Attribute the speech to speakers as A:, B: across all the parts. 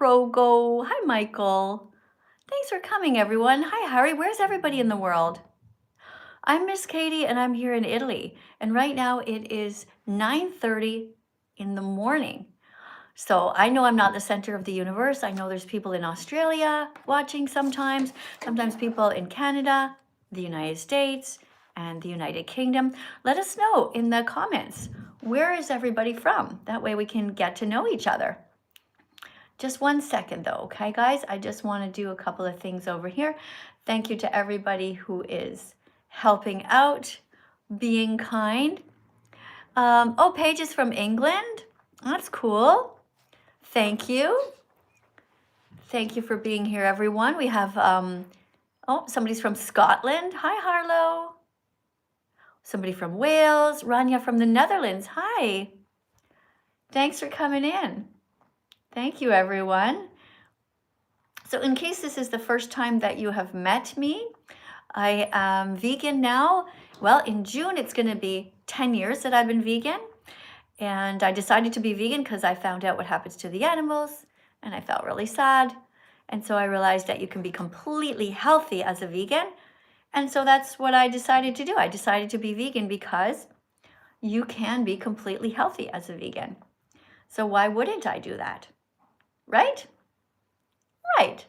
A: Progo. Hi, Michael. Thanks for coming, everyone. Hi, Harry. Where's everybody in the world? I'm Miss Katie, and I'm here in Italy. And right now it is 9:30 in the morning. So I know I'm not the center of the universe. I know there's people in Australia watching sometimes people in Canada, the United States, and the United Kingdom. Let us know in the comments, where is everybody from? That way we can get to know each other. Just 1 second though, okay guys? I just want to do a couple of things over here. Thank you to everybody who is helping out, being kind. Oh, Paige is from England. That's cool. Thank you. Thank you for being here, everyone. We have, oh, somebody's from Scotland. Hi, Harlow. Somebody from Wales. Rania from the Netherlands. Hi. Thanks for coming in. Thank you, everyone. So in case this is the first time that you have met me, I am vegan now. Well, in June, it's going to be 10 years that I've been vegan. And I decided to be vegan because I found out what happens to the animals and I felt really sad. And so I realized that you can be completely healthy as a vegan. And so that's what I decided to do. I decided to be vegan because you can be completely healthy as a vegan. So why wouldn't I do that? Right? Right.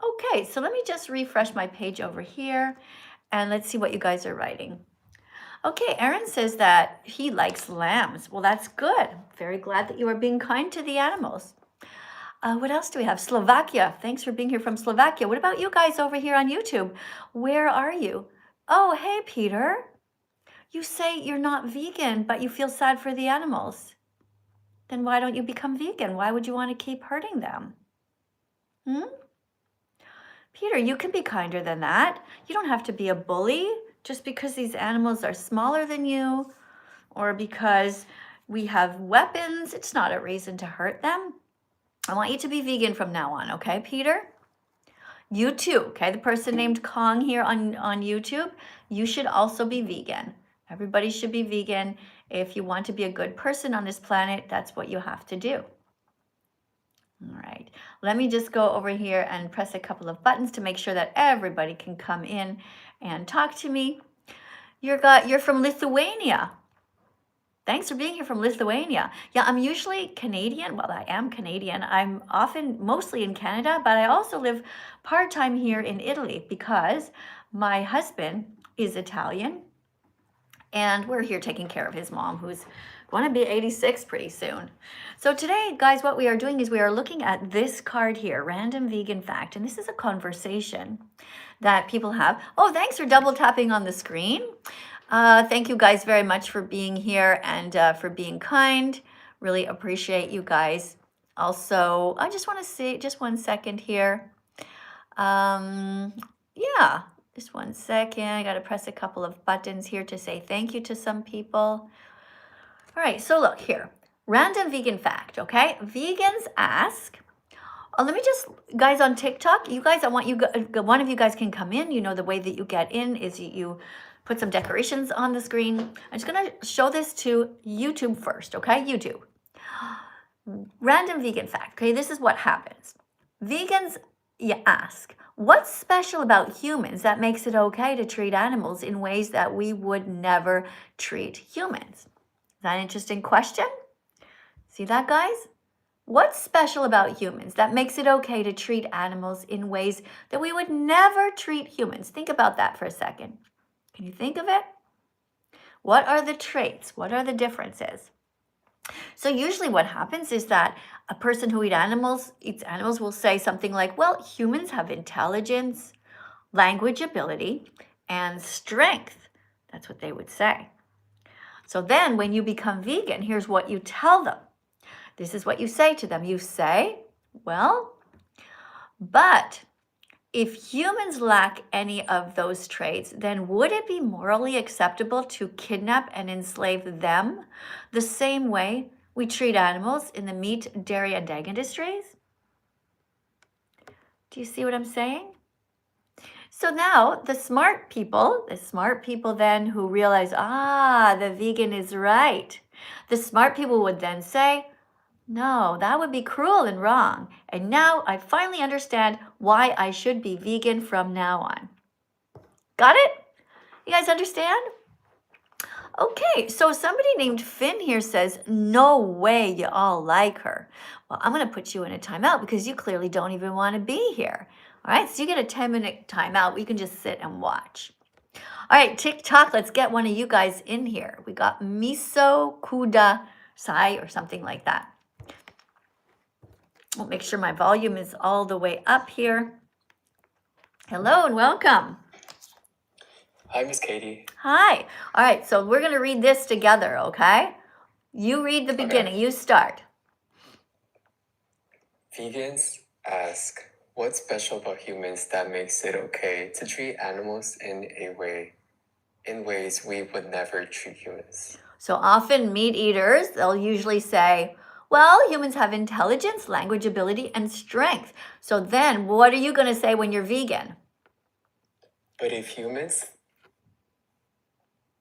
A: Okay, so let me just refresh my page over here and let's see what you guys are writing. Okay, Aaron says that he likes lambs. Well, that's good. Very glad that you are being kind to the animals. What else do we have? Slovakia. Thanks for being here from Slovakia. What about you guys over here on YouTube? Where are you? Oh, hey, Peter. You say you're not vegan, but you feel sad for the animals. Then why don't you become vegan? Why would you want to keep hurting them? Peter, you can be kinder than that. You don't have to be a bully just because these animals are smaller than you or because we have weapons. It's not a reason to hurt them. I want you to be vegan from now on, okay, Peter? You too, okay? The person named Kong here on YouTube, you should also be vegan. Everybody should be vegan. If you want to be a good person on this planet, that's what you have to do. All right, let me just go over here and press a couple of buttons to make sure that everybody can come in and talk to me. You're from Lithuania. Thanks for being here from Lithuania. Yeah, I'm usually Canadian. Well, I am Canadian. I'm mostly in Canada, but I also live part-time here in Italy because my husband is Italian and we're here taking care of his mom who's going to be 86 pretty soon. So today, guys, what we are doing is we are looking at this card here, Random Vegan Fact, and this is a conversation that people have. Oh, thanks for double tapping on the screen. Thank you guys very much for being here and for being kind. Really appreciate you guys. Also, I just want to say just 1 second here. Yeah, just 1 second. I got to press a couple of buttons here to say thank you to some people. All right, so look here. Random vegan fact, okay? Vegans ask, let me just, guys on TikTok, you guys, I want you, one of you guys can come in. You know, the way that you get in is you put some decorations on the screen. I'm just gonna show this to YouTube first, okay? YouTube. Random vegan fact, okay? This is what happens. Vegans, you ask, what's special about humans that makes it okay to treat animals in ways that we would never treat humans? Is that an interesting question? See that, guys? What's special about humans that makes it okay to treat animals in ways that we would never treat humans? Think about that for a second. Can you think of it? What are the traits? What are the differences? So usually what happens is that a person who eats animals will say something like, well, humans have intelligence, language ability, and strength. That's what they would say. So then when you become vegan, here's what you tell them. This is what you say to them. You say, well, but if humans lack any of those traits, then would it be morally acceptable to kidnap and enslave them the same way we treat animals in the meat, dairy, and egg industries? Do you see what I'm saying? So now the smart people then who realize, the vegan is right. The smart people would then say, No, that would be cruel and wrong. And now I finally understand why I should be vegan from now on. Got it? You guys understand? Okay, so somebody named Finn here says, no way you all like her. Well, I'm going to put you in a timeout because you clearly don't even want to be here. All right, so you get a 10-minute timeout. We can just sit and watch. All right, TikTok, let's get one of you guys in here. We got Miso Kuda Sai or something like that. I'll make sure my volume is all the way up here. Hello and welcome.
B: Hi, Miss Katie.
A: Hi. All right, so we're going to read this together, okay? You read the beginning. You start.
B: Vegans ask, what's special about humans that makes it okay to treat animals in ways we would never treat humans?
A: So often meat eaters, they'll usually say, well, humans have intelligence, language ability, and strength. So then what are you going to say when you're vegan?
B: But if humans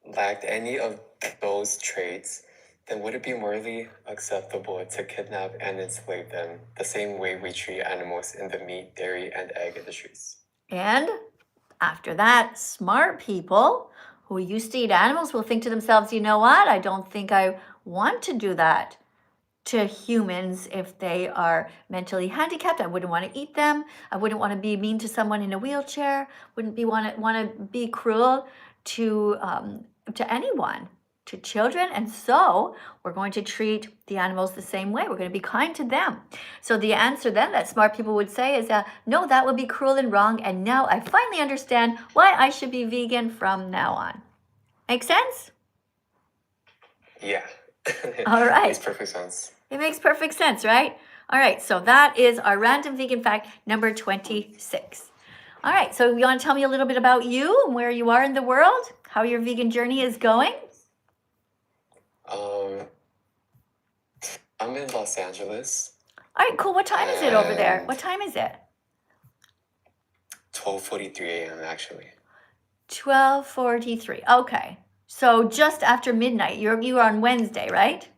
B: lacked any of those traits, then would it be morally acceptable to kidnap and enslave them the same way we treat animals in the meat, dairy, and egg industries?
A: And after that, smart people who used to eat animals will think to themselves, you know what? I don't think I want to do that to humans if they are mentally handicapped. I wouldn't want to eat them. I wouldn't want to be mean to someone in a wheelchair. Wouldn't want to be cruel to anyone, to children. And so we're going to treat the animals the same way. We're going to be kind to them. So the answer then that smart people would say is, no, that would be cruel and wrong. And now I finally understand why I should be vegan from now on. Make sense?
B: Yeah.
A: All right.
B: It makes perfect sense.
A: It makes perfect sense, right? All right, so that is our random vegan fact number 26. All right, so you want to tell me a little bit about you and where you are in the world, how your vegan journey is going?
B: I'm in Los Angeles.
A: All right, cool. What time is it over there? What time is it?
B: 12:43 a.m. actually.
A: 12:43. Okay, so just after midnight. You're on Wednesday, right?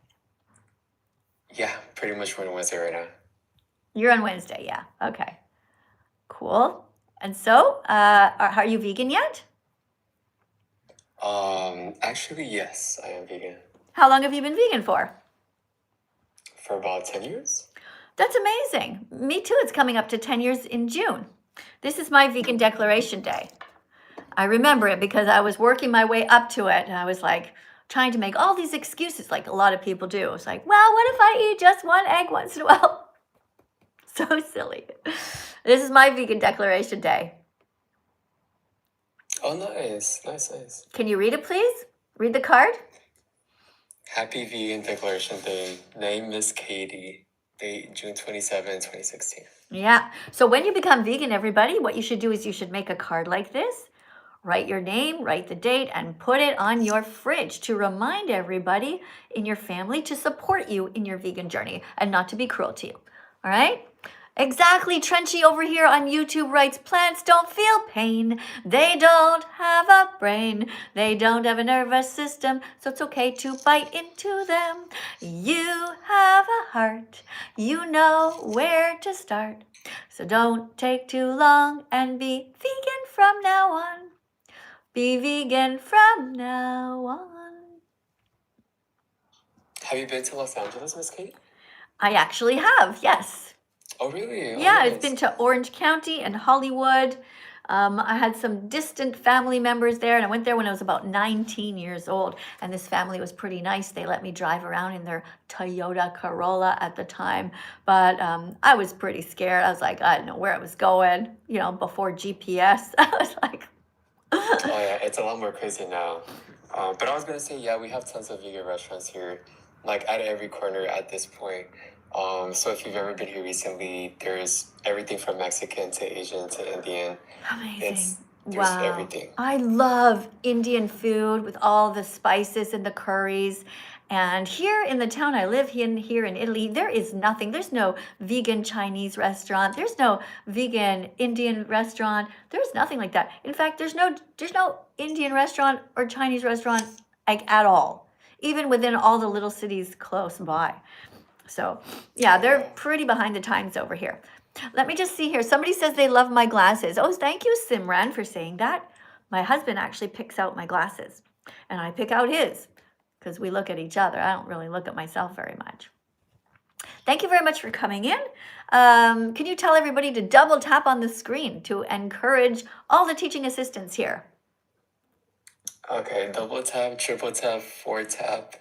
B: Yeah, pretty much what it was right now.
A: You're on Wednesday, yeah. Okay, cool. And so, are you vegan yet?
B: Actually, yes, I am vegan.
A: How long have you been vegan for?
B: For about 10 years.
A: That's amazing. Me too. It's coming up to 10 years in June. This is my vegan declaration day. I remember it because I was working my way up to it and I was like trying to make all these excuses like a lot of people do. It's like, well, what if I eat just one egg once in a while? So silly. This is my vegan declaration day.
B: Oh, nice. Nice.
A: Can you read it, please? Read the card.
B: Happy Vegan Declaration Day. Name Miss Katie. Date June 27, 2016.
A: Yeah. So when you become vegan, everybody, what you should do is you should make a card like this. Write your name, write the date, and put it on your fridge to remind everybody in your family to support you in your vegan journey and not to be cruel to you. All right? Exactly. Trenchy over here on YouTube writes, plants don't feel pain. They don't have a brain. They don't have a nervous system, so it's okay to bite into them. You have a heart. You know where to start. So don't take too long and be vegan from now on. Be vegan from now on.
B: Have you been to Los Angeles, Miss Katie?
A: I actually have, yes.
B: Oh, really?
A: Yeah,
B: nice.
A: I've been to Orange County and Hollywood. I had some distant family members there, and I went there when I was about 19 years old, and this family was pretty nice. They let me drive around in their Toyota Corolla at the time, but I was pretty scared. I was like, I didn't know where I was going, before GPS. I was like...
B: Oh, yeah, it's a lot more crazy now. But I was going to say, yeah, we have tons of vegan restaurants here, like at every corner at this point. So if you've ever been here recently, there's everything from Mexican to Asian to Indian.
A: Amazing.
B: There's everything.
A: I love Indian food with all the spices and the curries. And here in the town I live in, here in Italy, there is nothing. There's no vegan Chinese restaurant. There's no vegan Indian restaurant. There's nothing like that. In fact, there's no Indian restaurant or Chinese restaurant like at all, even within all the little cities close by. So yeah, they're pretty behind the times over here. Let me just see here. Somebody says they love my glasses. Oh, thank you, Simran, for saying that. My husband actually picks out my glasses, and I pick out his because we look at each other. I don't really look at myself very much. Thank you very much for coming in. Can you tell everybody to double tap on the screen to encourage all the teaching assistants here?
B: Okay, double tap, triple tap, 4 tap.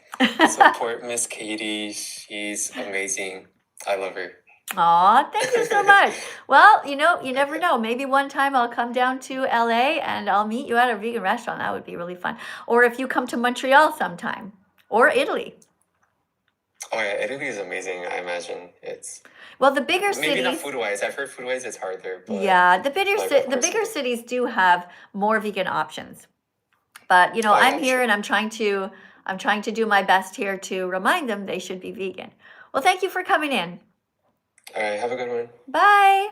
B: Support Miss Katie. She's amazing. I love her.
A: Aw, thank you so much. Well, you know, you never know. Maybe one time I'll come down to LA and I'll meet you at a vegan restaurant. That would be really fun. Or if you come to Montreal sometime, or Italy.
B: Oh yeah, Italy is amazing. I imagine it's
A: Well, the bigger
B: maybe
A: cities.
B: not food-wise. I've heard food-wise it's harder. But
A: Yeah, the bigger
B: like,
A: the bigger cities do have more vegan options. But you know, I'm here and I'm trying to do my best here to remind them they should be vegan. Well, thank you for coming in.
B: All right, have a good one.
A: Bye.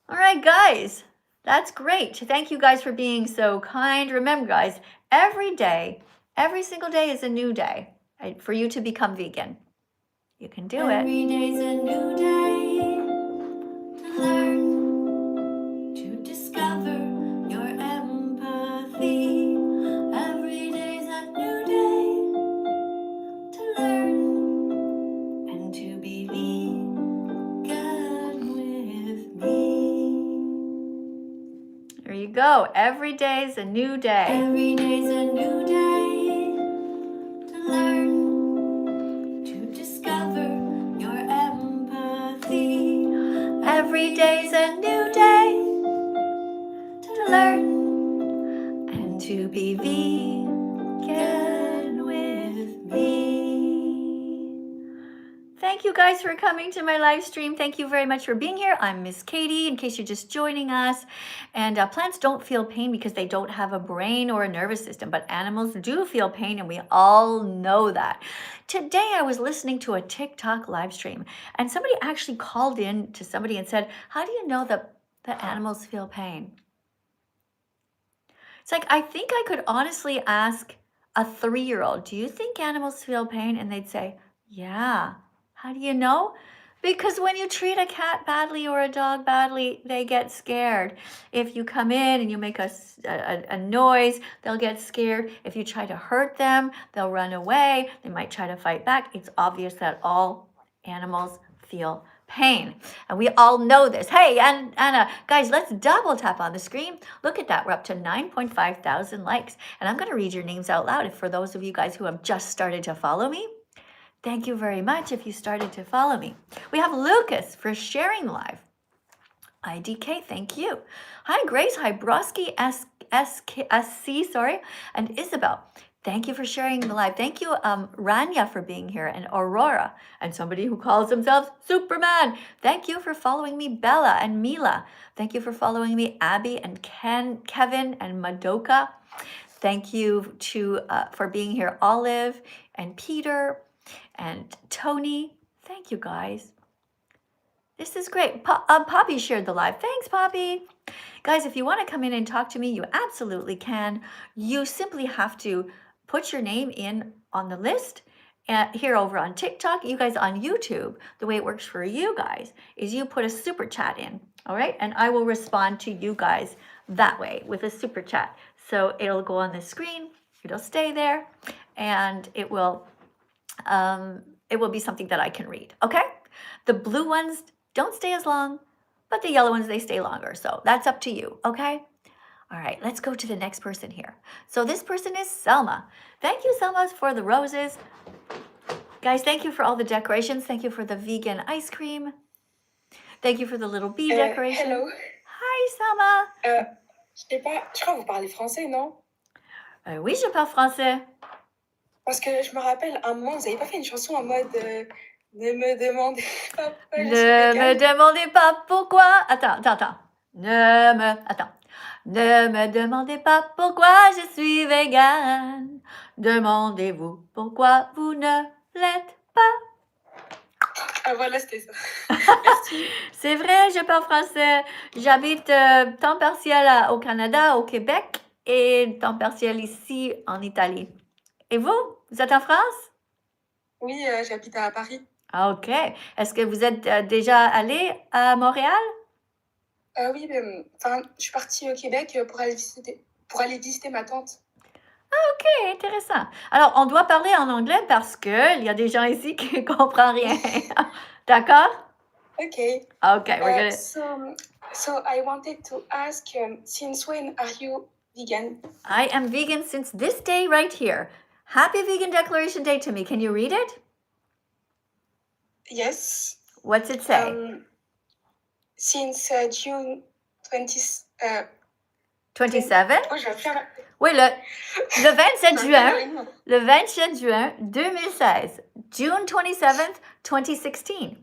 A: All right, guys, that's great. Thank you guys for being so kind. Remember, guys, every day, every single day is a new day, right, for you to become vegan. You can do it. Every day's a new day to learn, to discover your empathy. Every day's a new day to learn and to be vegan with me. There you go. Every day's a new day. Every day's a new day to learn, to discover your empathy. Every day's a new day to learn and to be vegan with me. Thank you guys for coming to my live stream. Thank you very much for being here. I'm Miss Katie, in case you're just joining us. And plants don't feel pain because they don't have a brain or a nervous system, but animals do feel pain, and we all know that. Today, I was listening to a TikTok live stream, and somebody actually called in to somebody and said, how do you know that animals feel pain? It's like, I think I could honestly ask a 3-year-old, do you think animals feel pain? And they'd say, yeah. How do you know? Because when you treat a cat badly or a dog badly, they get scared. If you come in and you make a noise, they'll get scared. If you try to hurt them, they'll run away. They might try to fight back. It's obvious that all animals feel pain. And we all know this. Hey, and Anna, guys, let's double tap on the screen. Look at that. We're up to 9.5 thousand likes. And I'm going to read your names out loud for those of you guys who have just started to follow me. Thank you very much if you started to follow me. We have Lucas for sharing live. IDK, thank you. Hi, Grace. Hi, Broski, SC, sorry, and Isabel. Thank you for sharing the live. Thank you, Rania, for being here, and Aurora, and somebody who calls themselves Superman. Thank you for following me, Bella and Mila. Thank you for following me, Abby and Kevin and Madoka. Thank you for being here, Olive and Peter and Tony. Thank you, guys. This is great. Poppy shared the live. Thanks, Poppy. Guys, if you want to come in and talk to me, you absolutely can. You simply have to put your name in on the list here over on TikTok. You guys on YouTube, the way it works for you guys is you put a super chat in, all right? And I will respond to you guys that way with a super chat. So it'll go on the screen, it'll stay there, and it will be something that I can read, okay? The blue ones don't stay as long, but the yellow ones, they stay longer. So that's up to you, okay? All right, let's go to the next person here. So this person is Selma. Thank you, Selma, for the roses. Guys, thank you for all the decorations. Thank you for the vegan ice cream. Thank you for the little bee decoration.
C: Hello.
A: Hi, Selma.
C: Je sais pas, je crois que vous parlez français, non?
A: Oui, je parle français.
C: Parce que je me rappelle, à un moment, vous n'avez pas fait une chanson en mode ne me demandez pas pourquoi je suis
A: Ne me
C: végane.
A: demandez pas pourquoi. Attends. Ne me demandez pas pourquoi je suis végane. Demandez-vous pourquoi vous ne l'êtes pas.
C: Ah voilà, c'était ça. Merci.
A: C'est vrai, je parle français. J'habite temps partiel au Canada, au Québec, et temps partiel ici en Italie. Et vous êtes en France?
C: Oui, j'habite à Paris.
A: OK. Est-ce que vous êtes déjà allé à Montréal?
C: Oui, mais, enfin, je suis partie au Québec pour aller visiter ma tante.
A: OK, intéressant. Alors, on doit parler en anglais parce qu'il y a des gens ici qui ne comprennent rien. D'accord?
C: Okay.
A: OK, we're gonna...
C: So I wanted to ask, since when are you vegan?
A: I am vegan since this day right here. Happy Vegan Declaration Day to me. Can you read it?
C: Yes.
A: What's it say?
C: Since June 20.
A: 27?
C: Oh, je vais faire...
A: Oui, le 27 juin. Le 27 juin 2016. June 27th, 2016.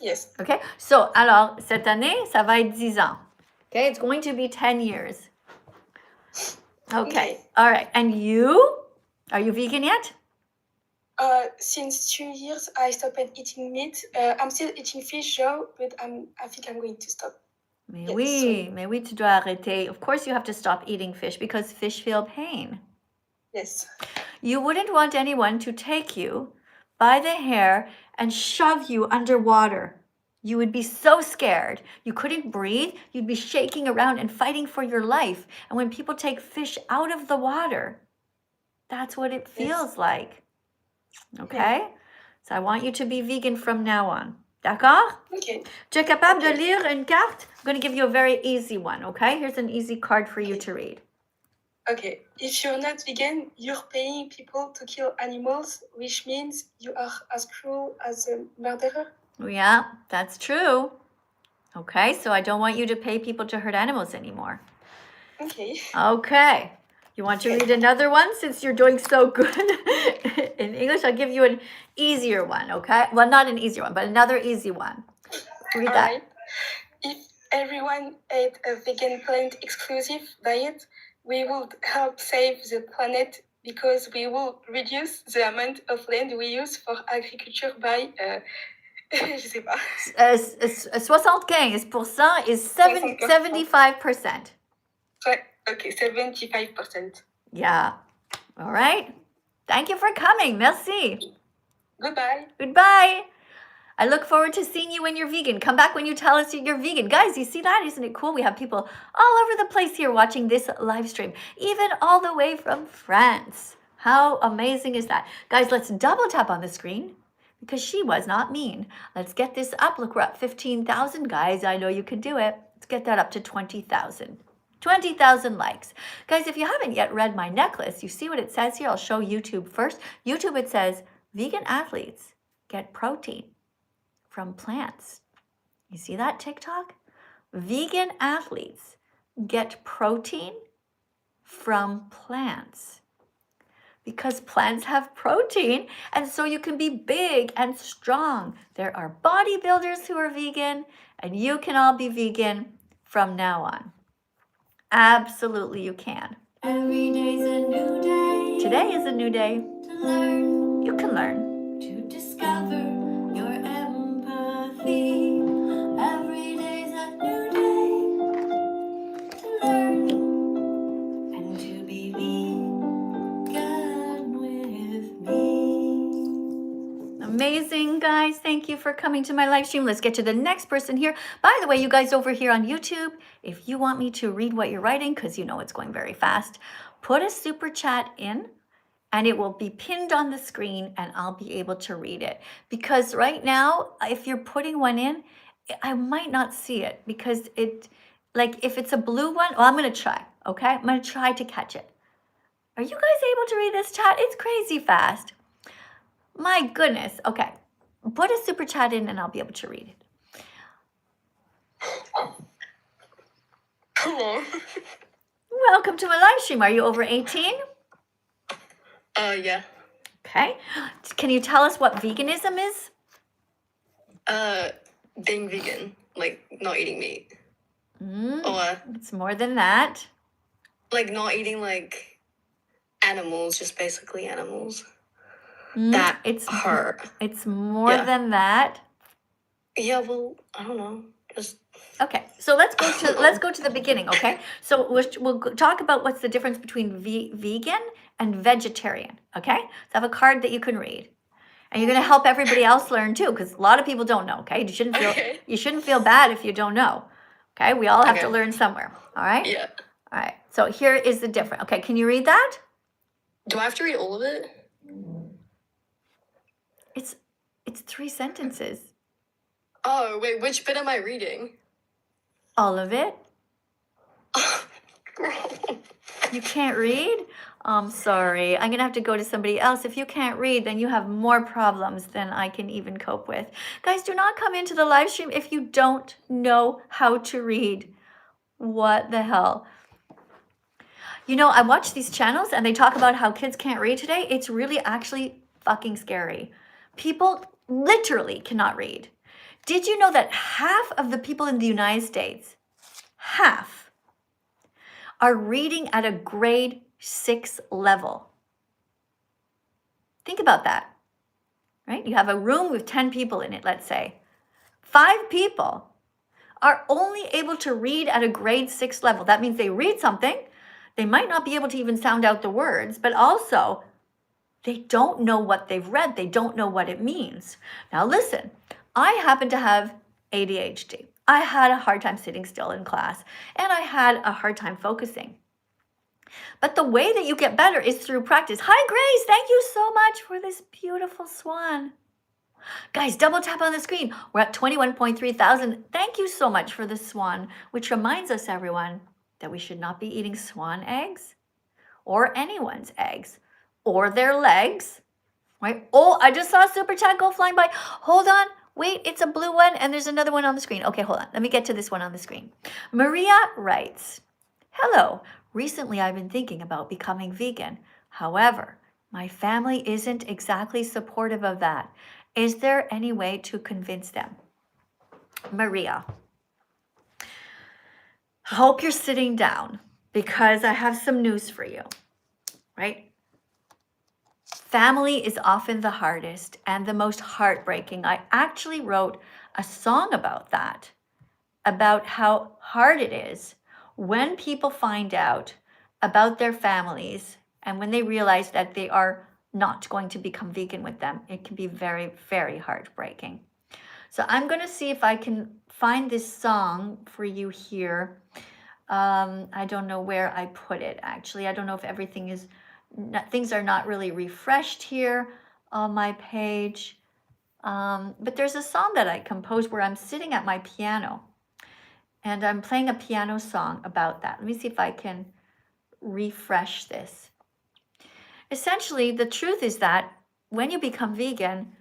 C: Yes.
A: Okay, so, alors, cette année, ça va être 10 ans. Okay, it's going to be 10 years. Okay, all right. And you? Are you vegan yet?
C: Since 2 years, I stopped eating meat. I'm still eating fish though, but I think I'm going to stop.
A: Mais oui, tu dois arrêter. Of course you have to stop eating fish because fish feel pain.
C: Yes.
A: You wouldn't want anyone to take you by the hair and shove you underwater. You would be so scared. You couldn't breathe. You'd be shaking around and fighting for your life. And when people take fish out of the water, that's what it feels like. Okay? So I want you to be vegan from now on. D'accord?
C: Okay.
A: Tu es capable de lire une carte? I'm going to give you a very easy one, okay? Here's an easy card for you to read.
C: Okay. If you're not vegan, you're paying people to kill animals, which means you are as cruel as a murderer.
A: Yeah, that's true. Okay, so I don't want you to pay people to hurt animals anymore.
C: Okay.
A: Okay. You want to read another one since you're doing so good in English? I'll give you an easier one, okay? Well, not an easier one, but another easy one. Read that.
C: Right. If everyone ate a vegan plant-exclusive diet, we would help save the planet because we will reduce the amount of land we use for agriculture by, je sais pas.
A: 75% is 75%.
C: Okay, 75%.
A: Yeah. All right. Thank you for coming. Merci.
C: Goodbye.
A: Goodbye. I look forward to seeing you when you're vegan. Come back when you tell us you're vegan. Guys, you see that? Isn't it cool? We have people all over the place here watching this live stream, even all the way from France. How amazing is that? Guys, let's double tap on the screen because she was not mean. Let's get this up. Look, we're at 15,000. Guys, I know you can do it. Let's get that up to 20,000. 20,000 likes. Guys, if you haven't yet read my necklace, you see what it says here? I'll show YouTube first. YouTube, it says, vegan athletes get protein from plants. You see that, TikTok? Vegan athletes get protein from plants because plants have protein, and so you can be big and strong. There are bodybuilders who are vegan, and you can all be vegan from now on. Absolutely, you can. Every day's a new day. Today is a new day. To learn. You can learn. To discover your empathy. Every day's a new day. To learn. And to be vegan with me. Amazing, guys. Thank you for coming to my live stream. Let's get to the next person here. By the way, you guys over here on YouTube, if you want me to read what you're writing, because you know it's going very fast, put a super chat in and it will be pinned on the screen and I'll be able to read it. Because right now, if you're putting one in, I might not see it because like if it's a blue one, well, I'm going to try, okay? I'm going to try to catch it. Are you guys able to read this chat? It's crazy fast. My goodness. Okay. Put a super chat in and I'll be able to read it.
C: Hello.
A: Welcome to my live stream. Are you over 18?
C: Yeah.
A: Okay. Can you tell us what veganism is?
C: Being vegan, like not eating meat. Or
A: It's more than that.
C: like not eating like animals, just basically animals.
A: It's
C: hurt.
A: It's more than that.
C: Yeah, well, I don't know. Just
A: Okay, so let's go to the beginning. Okay, so we'll talk about what's the difference between vegan and vegetarian. Okay, so I have a card that you can read, And you're going to help everybody else learn too, because a lot of people don't know, okay? You shouldn't feel bad if you don't know. Okay? We all have to learn somewhere. All right?
D: Yeah.
A: All right. So here is the difference. Okay, can you read that?
D: Do I have to read all of it?
A: It's 3 sentences.
D: Oh, wait, which bit am I reading?
A: All of it. You can't read? I'm sorry. I'm going to have to go to somebody else. If you can't read, then you have more problems than I can even cope with. Guys, do not come into the live stream if you don't know how to read. What the hell? You know, I watch these channels and they talk about how kids can't read today. It's really actually fucking scary. People literally cannot read. Did you know that half of the people in the United States, half, are reading at a grade 6 level? Think about that, right? You have a room with 10 people in it, let's say. 5 people are only able to read at a grade 6 level. That means they read something. They might not be able to even sound out the words, but also they don't know what they've read. They don't know what it means. Now listen, I happen to have ADHD. I had a hard time sitting still in class, and I had a hard time focusing. But the way that you get better is through practice. Hi, Grace. Thank you so much for this beautiful swan. Guys, double tap on the screen. We're at 21.3 thousand. Thank you so much for the swan, which reminds us, everyone, that we should not be eating swan eggs or anyone's eggs or their legs, right? Oh, I just saw a super chat go flying by. Hold on. Wait, it's a blue one and there's another one on the screen. Okay, hold on. Let me get to this one on the screen. Maria writes, hello. Recently, I've been thinking about becoming vegan. However, my family isn't exactly supportive of that. Is there any way to convince them? Maria, I hope you're sitting down because I have some news for you, right? Family is often the hardest and the most heartbreaking. I actually wrote a song about that, about how hard it is when people find out about their families and when they realize that they are not going to become vegan with them. It can be very, very heartbreaking. So I'm going to see if I can find this song for you here. I don't know where I put it, actually. I don't know if everything is, things are not really refreshed here on my page. But there's a song that I composed where I'm sitting at my piano and I'm playing a piano song about that. Let me see if I can refresh this. Essentially, the truth is that when you become vegan,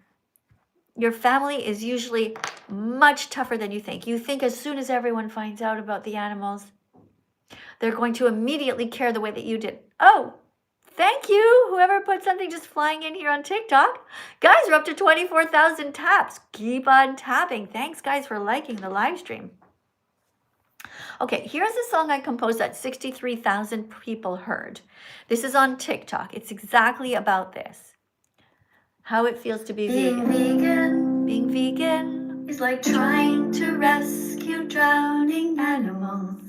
A: your family is usually much tougher than you think. You think as soon as everyone finds out about the animals, they're going to immediately care the way that you did. Oh, thank you, whoever put something just flying in here on TikTok. Guys, we're up to 24,000 taps. Keep on tapping. Thanks, guys, for liking the live stream. Okay, here's a song I composed that 63,000 people heard. This is on TikTok. It's exactly about this. How it feels to be vegan. Being vegan is like trying to rescue drowning animals.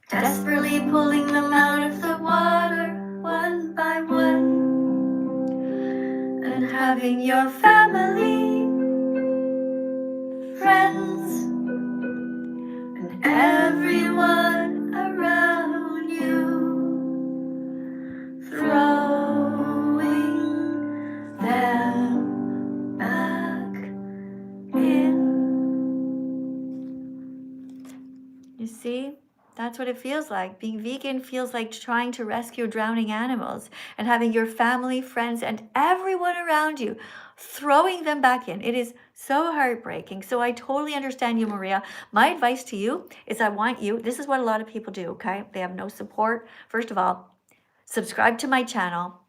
A: Desperately pulling them out of the water one by one. And having your family, friends, and everyone around you throwing them back in. You see? That's what it feels like. Being vegan feels like trying to rescue drowning animals and having your family, friends, and everyone around you throwing them back in. It is so heartbreaking. So I totally understand you, Maria. My advice to you is I want you, this is what a lot of people do, okay? They have no support. First of all, subscribe to my channel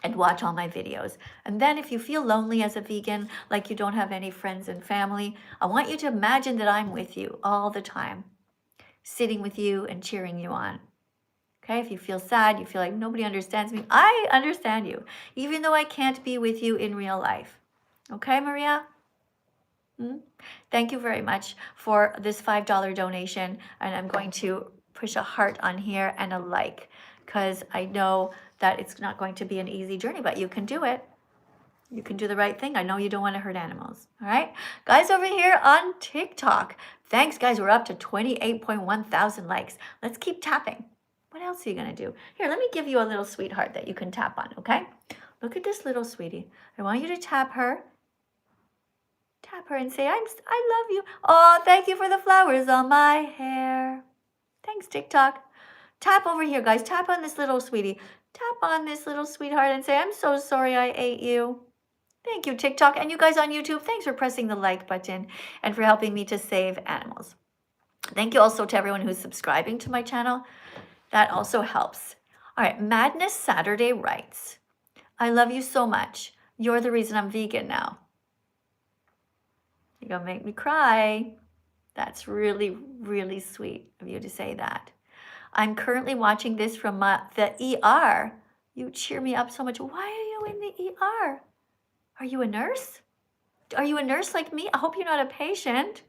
A: and watch all my videos. And then if you feel lonely as a vegan, like you don't have any friends and family, I want you to imagine that I'm with you all the time, sitting with you and cheering you on. Okay, if you feel sad, you feel like nobody understands me, I understand you, even though I can't be with you in real life. Okay, Maria? Thank you very much for this $5 donation. And I'm going to push a heart on here and a like, because I know that it's not going to be an easy journey, but you can do it. You can do the right thing. I know you don't want to hurt animals. All right. Guys over here on TikTok. Thanks, guys. We're up to 28.1 thousand likes. Let's keep tapping. What else are you going to do? Here, let me give you a little sweetheart that you can tap on, okay? Look at this little sweetie. I want you to tap her. Tap her and say, I love you. Oh, thank you for the flowers on my hair. Thanks, TikTok. Tap over here, guys. Tap on this little sweetie. Tap on this little sweetheart and say, I'm so sorry I ate you. Thank you, TikTok. And you guys on YouTube, thanks for pressing the like button and for helping me to save animals. Thank you also to everyone who's subscribing to my channel. That also helps. All right, Madness Saturday writes, I love you so much. You're the reason I'm vegan now. You're going to make me cry. That's really, really sweet of you to say that. I'm currently watching this from the ER. You cheer me up so much. Why are you in the ER? Are you a nurse? Are you a nurse like me? I hope you're not a patient.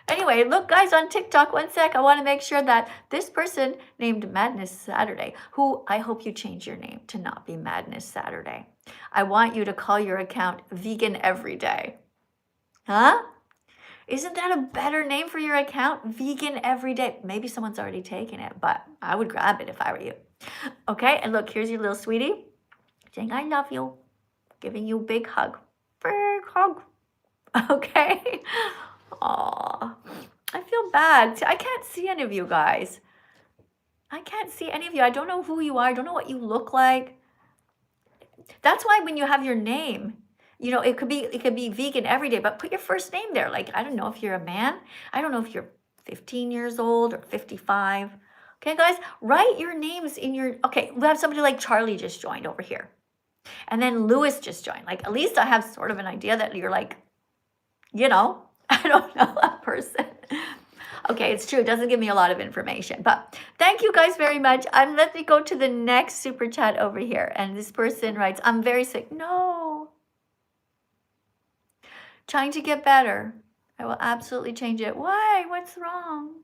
A: Anyway, look, guys, on TikTok, one sec. I want to make sure that this person named Madness Saturday, who I hope you change your name to not be Madness Saturday. I want you to call your account Vegan Every Day. Huh? Isn't that a better name for your account? Vegan Every Day. Maybe someone's already taken it, but I would grab it if I were you. Okay, and look, here's your little sweetie saying, I love you. Giving you a big hug. Big hug. Okay? Aw, I feel bad. I can't see any of you guys. I can't see any of you. I don't know who you are. I don't know what you look like. That's why when you have your name, you know, it could be Vegan Every Day, but put your first name there. Like, I don't know if you're a man. I don't know if you're 15 years old or 55. Okay, guys, write your names in your, okay, we have somebody like Charlie just joined over here. And then Lewis just joined. Like, at least I have sort of an idea that you're like, you know, I don't know that person. Okay, it's true. It doesn't give me a lot of information. But thank you guys very much. Let me go to the next super chat over here. And this person writes, I'm very sick. No. Trying to get better. I will absolutely change it. Why? What's wrong?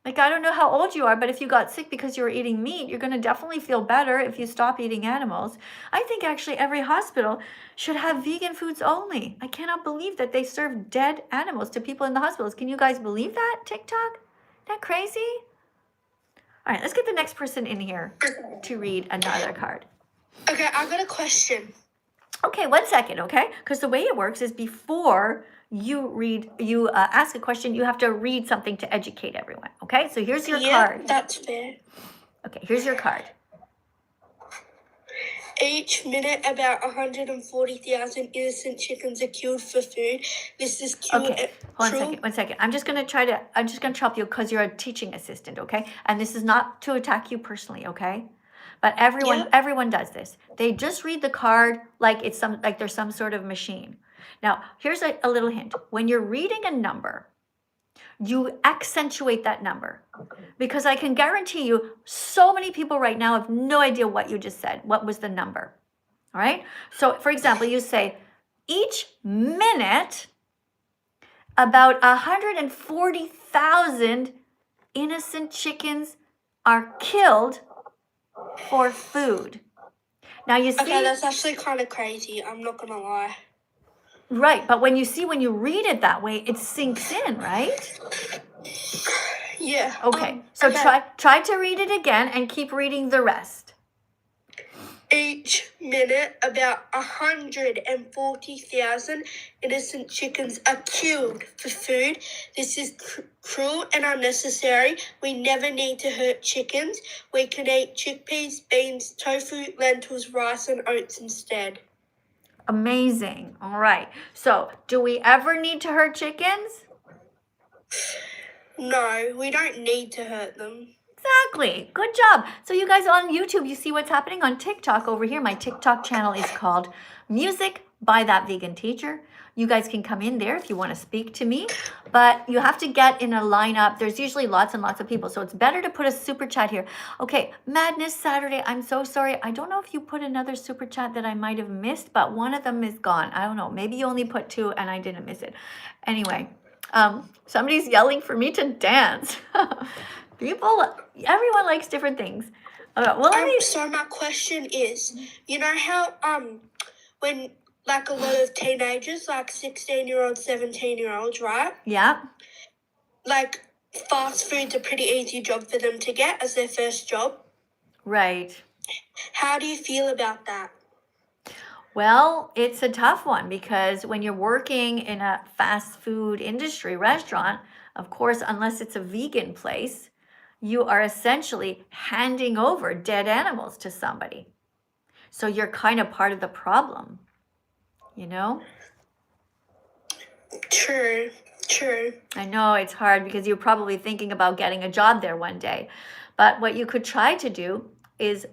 A: Like, I don't know how old you are, but if you got sick because you were eating meat, you're going to definitely feel better if you stop eating animals. I think actually every hospital should have vegan foods only. I cannot believe that they serve dead animals to people in the hospitals. Can you guys believe that, TikTok? Isn't that crazy? All right, let's get the next person in here to read another card.
D: Okay, I got a question.
A: Okay, 1 second, okay? Because the way it works is before you ask a question, you have to read something to educate everyone, okay? So here's your card.
D: That's fair.
A: Okay, here's your card.
D: Each minute, about 140,000 innocent chickens are killed for food. This is killed.
A: Okay, hold on 1 second. I'm just gonna help you because you're a teaching assistant, okay? And this is not to attack you personally, okay? But everyone does this. They just read the card like there's some sort of machine. Now, here's a little hint. When you're reading a number, you accentuate that number. Because I can guarantee you, so many people right now have no idea what you just said. What was the number? All right? So, for example, you say, each minute, about 140,000 innocent chickens are killed for food. Now, you see...
D: Okay, that's actually kind of crazy. I'm not going to lie.
A: Right, but when you read it that way, it sinks in, right?
D: Yeah.
A: Okay, so try to read it again and keep reading the rest.
D: Each minute, about 140,000 innocent chickens are killed for food. This is cruel and unnecessary. We never need to hurt chickens. We can eat chickpeas, beans, tofu, lentils, rice, and oats instead.
A: Amazing. All right. So, do we ever need to hurt chickens?
D: No, we don't need to hurt them.
A: Exactly. Good job. So you guys on YouTube, you see what's happening on TikTok over here. My TikTok channel is called Music by That Vegan Teacher. You guys can come in there if you want to speak to me, but you have to get in a lineup. There's usually lots and lots of people, so it's better to put a super chat here. Okay, Madness Saturday, I'm so sorry. I don't know if you put another super chat that I might have missed, but one of them is gone. I don't know. Maybe you only put 2 and I didn't miss it. Anyway, somebody's yelling for me to dance. Everyone likes different things. Well, let me.
D: So my question is, you know how when like a lot of teenagers, like 16-year-olds, 17-year-olds, right?
A: Yeah.
D: Like fast food's a pretty easy job for them to get as their first job.
A: Right.
D: How do you feel about that?
A: Well, it's a tough one because when you're working in a fast food industry restaurant, of course, unless it's a vegan place, you are essentially handing over dead animals to somebody. So you're kind of part of the problem, you know?
D: True.
A: I know it's hard because you're probably thinking about getting a job there one day. But what you could try to do is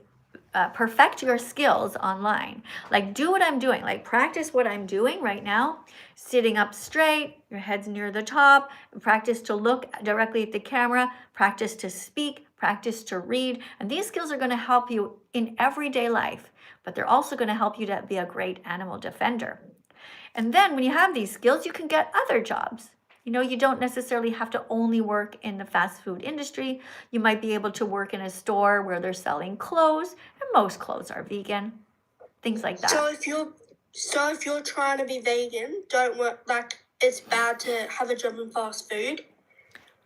A: perfect your skills online. Like do what I'm doing, like practice what I'm doing right now, sitting up straight, your head's near the top, practice to look directly at the camera, practice to speak, practice to read. And these skills are going to help you in everyday life, but they're also going to help you to be a great animal defender. And then when you have these skills, you can get other jobs. You know, you don't necessarily have to only work in the fast food industry. You might be able to work in a store where they're selling clothes, and most clothes are vegan, things like that.
D: So if you're trying to be vegan, don't work, like it's bad to have a job in fast food.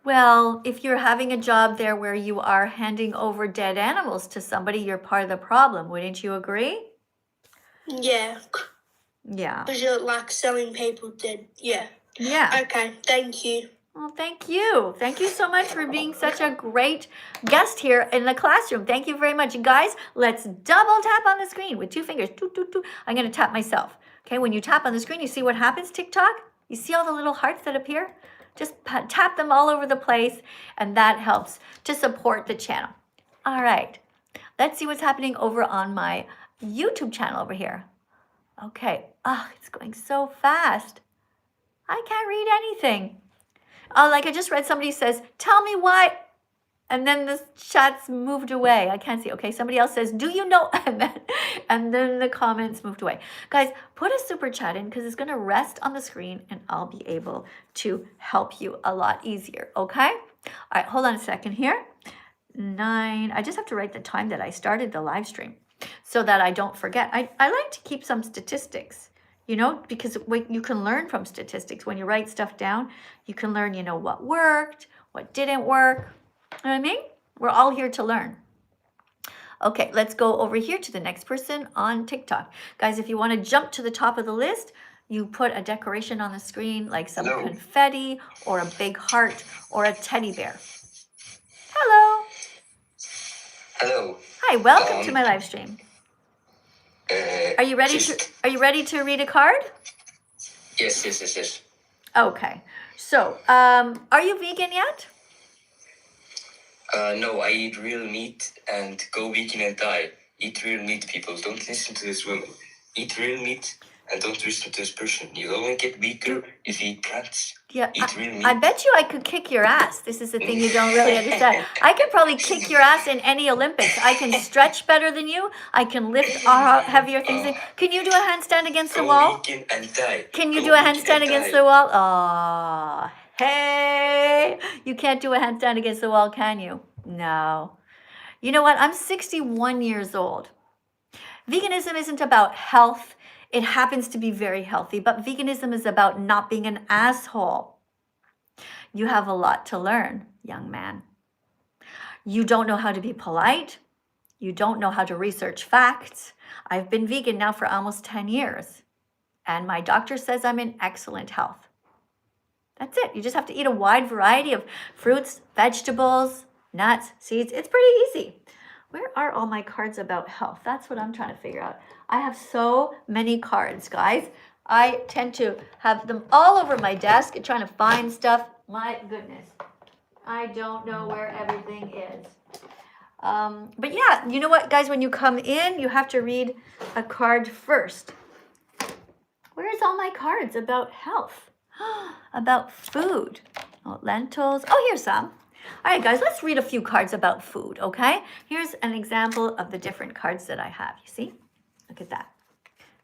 A: Well, if you're having a job there where you are handing over dead animals to somebody, you're part of the problem. Wouldn't you agree?
D: Yeah.
A: Yeah.
D: Because you're like selling people dead. Yeah.
A: Yeah.
D: Okay, thank you.
A: Well, thank you. Thank you so much for being such a great guest here in the classroom. Thank you very much. Guys, let's double tap on the screen with 2 fingers. Toot, toot, toot. I'm going to tap myself. Okay, when you tap on the screen, you see what happens, TikTok? You see all the little hearts that appear? Just tap them all over the place, and that helps to support the channel. All right, let's see what's happening over on my YouTube channel over here. Okay, it's going so fast. I can't read anything. Like I just read, somebody says, tell me why, and then the chat's moved away. I can't see. Okay, somebody else says, do you know? And then the comments moved away. Guys, put a super chat in because it's going to rest on the screen and I'll be able to help you a lot easier, okay? All right, hold on a second here. 9, I just have to write the time that I started the live stream so that I don't forget. I like to keep some statistics. You know, because you can learn from statistics. When you write stuff down, you can learn, you know, what worked, what didn't work. You know what I mean? We're all here to learn. Okay, let's go over here to the next person on TikTok. Guys, if you want to jump to the top of the list, you put a decoration on the screen, like some confetti or a big heart or a teddy bear. Hello.
B: Hello.
A: Hi, welcome to my live stream. Are you ready to read a card?
B: Yes.
A: Okay. So, are you vegan yet?
B: No, I eat real meat and go vegan and die. Eat real meat, people. Don't listen to this woman. Eat real meat and don't listen to this person. You'll only get weaker if you eat plants.
A: Yeah,
B: eat real meat.
A: I bet you I could kick your ass. This is the thing you don't really understand. I could probably kick your ass in any Olympics. I can stretch better than you. I can lift heavier things. Can you do a handstand against the wall?
B: Go vegan and die.
A: Can you do a handstand against the wall? Oh, hey. You can't do a handstand against the wall, can you? No. You know what? I'm 61 years old. Veganism isn't about health. It happens to be very healthy, but veganism is about not being an asshole. You have a lot to learn, young man. You don't know how to be polite. You don't know how to research facts. I've been vegan now for almost 10 years, and my doctor says I'm in excellent health. That's it. You just have to eat a wide variety of fruits, vegetables, nuts, seeds. It's pretty easy. Where are all my cards about health? That's what I'm trying to figure out. I have so many cards, guys. I tend to have them all over my desk and trying to find stuff. My goodness. I don't know where everything is. But yeah, you know what, guys? When you come in, you have to read a card first. Where's all my cards about health? About food. Oh, lentils. Oh, here's some. All right, guys, let's read a few cards about food, okay? Here's an example of the different cards that I have. You see? Look at that.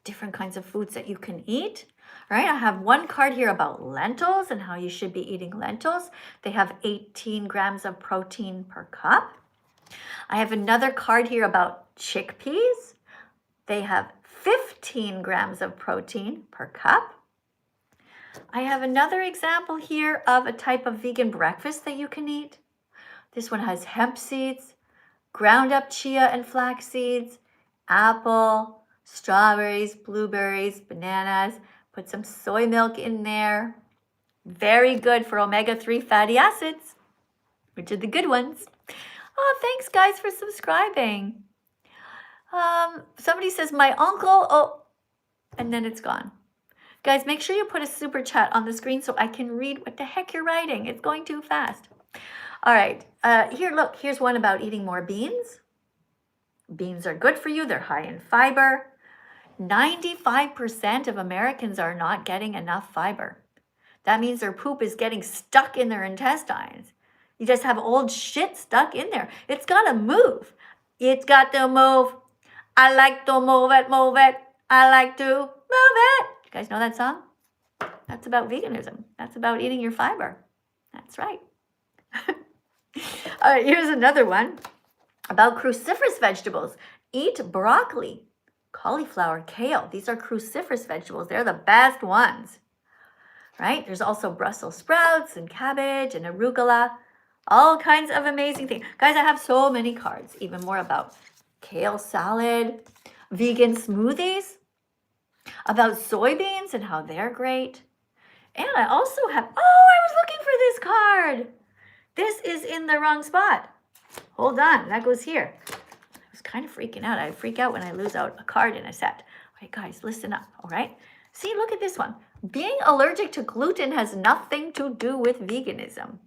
A: Different kinds of foods that you can eat. All right, I have one card here about lentils and how you should be eating lentils. They have 18 grams of protein per cup. I have another card here about chickpeas. They have 15 grams of protein per cup. I have another example here of a type of vegan breakfast that you can eat. This one has hemp seeds, ground up chia and flax seeds, apple, strawberries, blueberries, bananas. Put some soy milk in there. Very good for omega-3 fatty acids, which are the good ones. Oh, thanks guys for subscribing. Somebody says, my uncle, oh, and then it's gone. Guys, make sure you put a super chat on the screen so I can read what the heck you're writing. It's going too fast. All right, here, look, here's one about eating more beans. Beans are good for you. They're high in fiber. 95% of Americans are not getting enough fiber. That means their poop is getting stuck in their intestines. You just have old shit stuck in there. It's got to move. It's got to move. I like to move it, move it. I like to move it. You guys know that song? That's about veganism. That's about eating your fiber. That's right. All right, here's another one about cruciferous vegetables. Eat broccoli, cauliflower, kale. These are cruciferous vegetables. They're the best ones, right? There's also Brussels sprouts and cabbage and arugula. All kinds of amazing things. Guys, I have so many cards, even more about kale salad, vegan smoothies, about soybeans and how they're great. And I also have, oh, I was looking for this card. This is in the wrong spot. Hold on, that goes here. I was kind of freaking out. I freak out when I lose out a card in a set. All right, guys, listen up, all right? See, look at this one. Being allergic to gluten has nothing to do with veganism.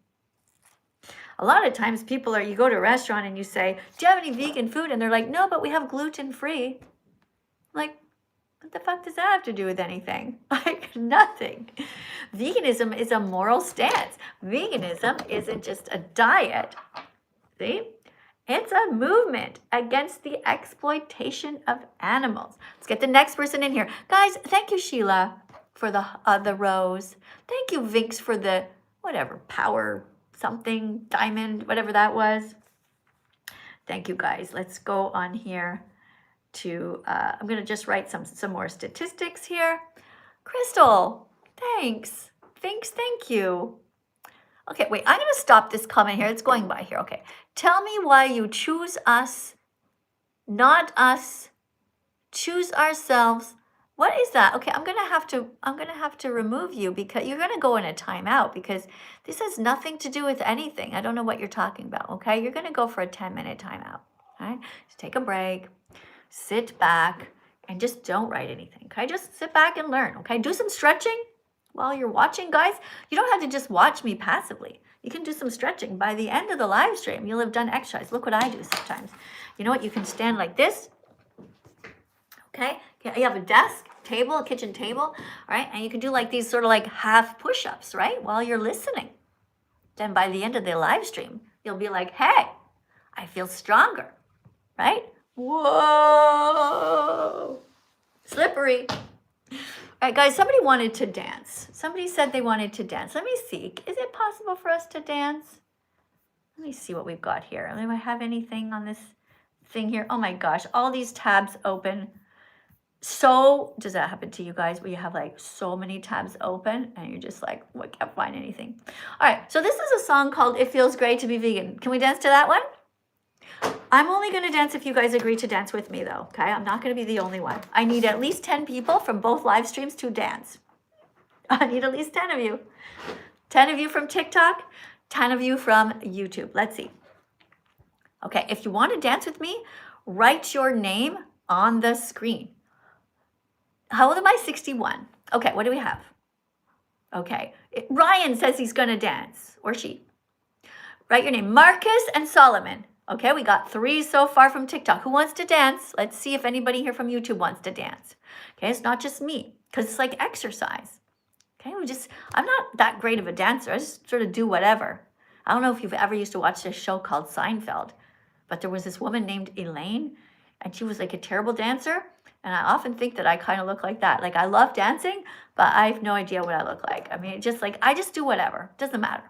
A: A lot of times people are, you go to a restaurant and you say, do you have any vegan food? And they're like, no, but we have gluten-free. Like, what the fuck does that have to do with anything? Like, nothing. Veganism is a moral stance. Veganism isn't just a diet. See? It's a movement against the exploitation of animals. Let's get the next person in here. Guys, thank you, Sheila, for the rose. Thank you, Vinx, for the, whatever, power something, diamond, whatever that was. Thank you, guys. Let's go on here to, I'm going to just write some more statistics here. Crystal, thanks. Vinx, thank you. Okay, wait, I'm going to stop this comment here. It's going by here. Okay. Tell me why you choose us, not us, choose ourselves. What is that? Okay, I'm gonna have to remove you because you're gonna go in a timeout because this has nothing to do with anything. I don't know what you're talking about. Okay, you're gonna go for a 10-minute timeout. All right, just take a break, sit back, and just don't write anything. Okay, just sit back and learn. Okay, do some stretching while you're watching, guys. You don't have to just watch me passively. You can do some stretching. By the end of the live stream, you'll have done exercise. Look what I do sometimes. You know what? You can stand like this. Okay, you have a desk, table, a kitchen table, all right? And you can do like these sort of like half push-ups, right? While you're listening. Then by the end of the live stream, you'll be like, hey, I feel stronger, right? Whoa, slippery. All right, guys, somebody wanted to dance. Somebody said they wanted to dance. Let me see, is it possible for us to dance? Let me see what we've got here. Do I have anything on this thing here? Oh my gosh, all these tabs open. So does that happen to you guys where you have like so many tabs open and you're just like, well, I can't find anything? All right, so this is a song called It Feels Great to Be Vegan. Can we dance to that one? I'm only going to dance if you guys agree to dance with me though, okay? I'm not going to be the only one. I need at least 10 people from both live streams to dance. I need at least 10 of you. 10 of you from TikTok, 10 of you from YouTube. Let's see. Okay, if you want to dance with me, write your name on the screen. How old am I? 61. Okay, what do we have? Okay, Ryan says he's going to dance, or she. Write your name. Marcus and Solomon. Okay, we got 3 so far from TikTok. Who wants to dance? Let's see if anybody here from YouTube wants to dance. Okay, it's not just me, because it's like exercise. Okay, I'm not that great of a dancer. I just sort of do whatever. I don't know if you've ever used to watch this show called Seinfeld, but there was this woman named Elaine, and she was like a terrible dancer. And I often think that I kind of look like that. Like I love dancing, but I have no idea what I look like. I mean, just like, I just do whatever. Doesn't matter.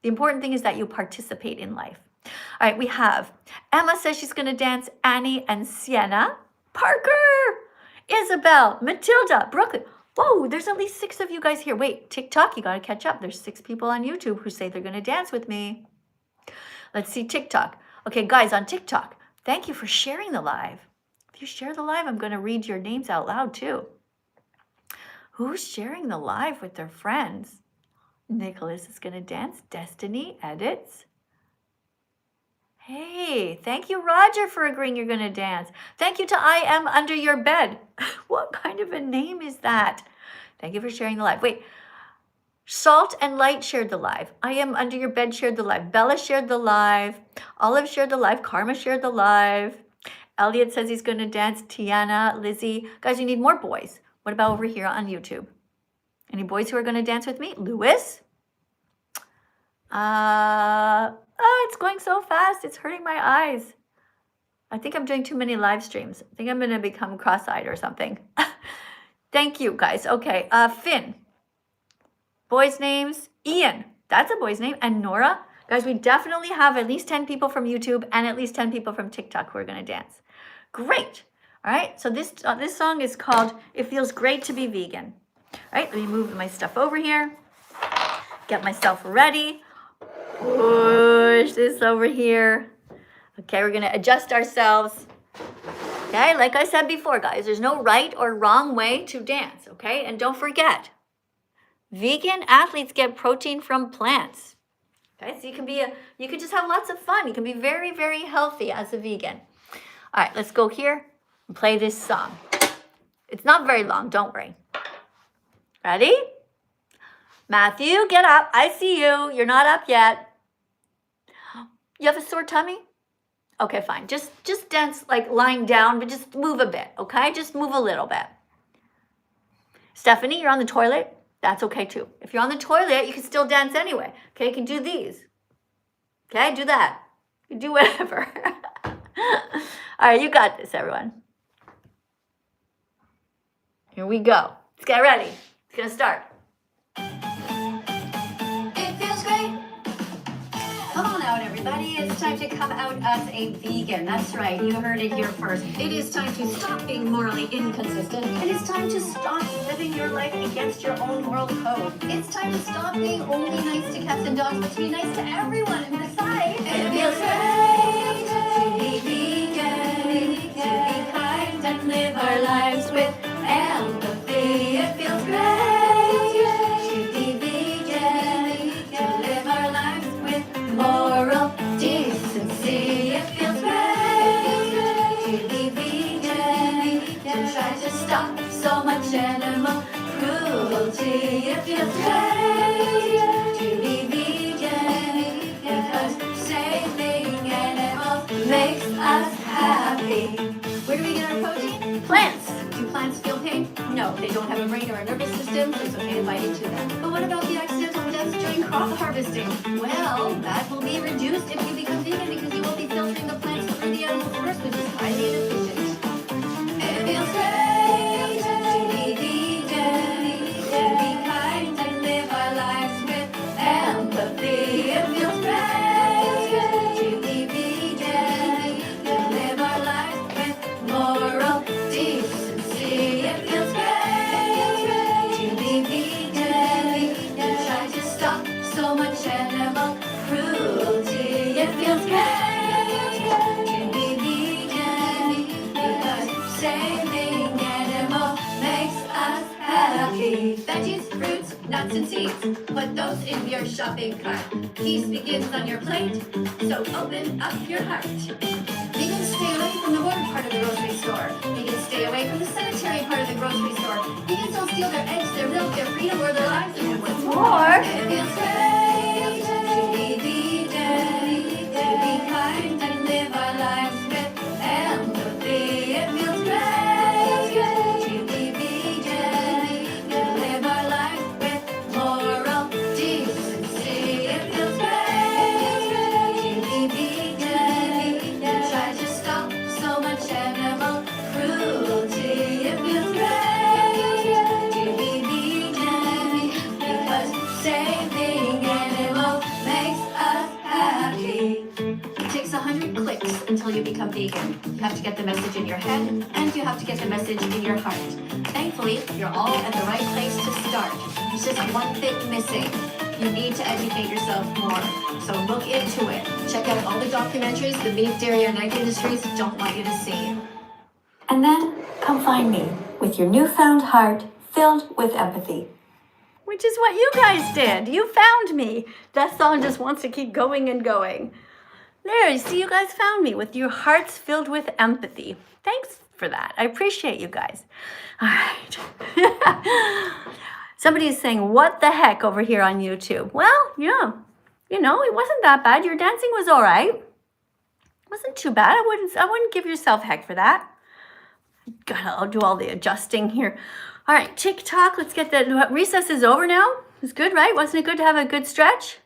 A: The important thing is that you participate in life. All right, we have Emma says she's going to dance, Annie and Sienna, Parker, Isabel, Matilda, Brooklyn. Whoa, there's at least 6 of you guys here. Wait, TikTok, you got to catch up. There's 6 people on YouTube who say they're going to dance with me. Let's see TikTok. Okay, guys, on TikTok, thank you for sharing the live. If you share the live, I'm going to read your names out loud too. Who's sharing the live with their friends? Nicholas is going to dance. Destiny edits. Hey, thank you, Roger, for agreeing you're going to dance. Thank you to I Am Under Your Bed. What kind of a name is that? Thank you for sharing the live. Wait, Salt and Light shared the live. I Am Under Your Bed shared the live. Bella shared the live. Olive shared the live. Karma shared the live. Elliot says he's going to dance. Tiana, Lizzie. Guys, you need more boys. What about over here on YouTube? Any boys who are going to dance with me? Lewis? It's going so fast. It's hurting my eyes. I think I'm doing too many live streams. I think I'm going to become cross-eyed or something. Thank you, guys. Okay, Finn. Boys' names. Ian. That's a boy's name. And Nora. Guys, we definitely have at least 10 people from YouTube and at least 10 people from TikTok who are going to dance. Great. All right, so this song is called It Feels Great to Be Vegan. All right, let me move my stuff over here. Get myself ready. Push this over here. Okay, we're gonna adjust ourselves. Okay, like I said before, guys, there's no right or wrong way to dance, okay? And don't forget, vegan athletes get protein from plants. Okay, so you can just have lots of fun. You can be very, very healthy as a vegan. All right, let's go here and play this song. It's not very long, don't worry. Ready? Matthew, get up. I see you. You're not up yet. You have a sore tummy? Okay, fine. Just dance like lying down, but just move a bit, okay? Just move a little bit. Stephanie, you're on the toilet? That's okay too. If you're on the toilet, you can still dance anyway. Okay, you can do these. Okay, do that. You can do whatever. All right, you got this, everyone. Here we go. Let's get ready. It's gonna start. Come on out, everybody. It's time to come out as a vegan. That's right. You heard it here first. It is time to stop being morally inconsistent. It is time to stop living your life against your own moral code. It's time to stop being only nice to cats and dogs, but to be nice to everyone. And besides, it feels great to be vegan, to be kind and live our lives with empathy. It feels great. Moral decency. It feels great to be vegan, to try to stop so much animal cruelty. It feels great to be vegan, because saving animals makes us happy. Where do we get our protein? Plants. Do plants feel pain? No, they don't have a brain or a nervous system, so it's okay to bite into them. But what about the accidental deaths during crop harvesting? Well, that will be reduced if you become vegan, because you will be filtering the plants through the animals first, which is highly inefficient. It feels great to be vegan, to be kind and live our lives with empathy. It feels great to be vegan, to live our lives with moral decency. It feels great to be vegan, to try to stop so much animal cruelty. It feels great to be vegan, because saving animals makes us happy. Veggies, fruits, nuts and seeds, put those in your shopping cart. Peace begins on your plate, so open up your heart. Vegans stay away from the water part of the grocery store. Vegans stay away from the sanitary part of the grocery store. Vegans don't steal their eggs, their milk, their freedom, or their lives. And what's more, it feels great to be vegan, to be kind and live our lives with empathy. It feels great to be vegan, to live our lives with moral decency. It feels great to be vegan, to try to stop so much animal get the message in your head, and you have to get the message in your heart. Thankfully, you're all at the right place to start. It's just one thing missing. You need to educate yourself more. So look into it. Check out all the documentaries the meat, dairy, and egg industries don't want you to see. And then come find me with your newfound heart filled with empathy. Which is what you guys did. You found me. That song just wants to keep going and going. There, you see, you guys found me with your hearts filled with empathy. Thanks for that. I appreciate you guys. All right. Somebody is saying, what the heck over here on YouTube? Well, yeah, you know, it wasn't that bad. Your dancing was all right. It wasn't too bad. I wouldn't give yourself heck for that. I'll do all the adjusting here. All right, TikTok, let's get that. Recess is over now. It's good, right? Wasn't it good to have a good stretch?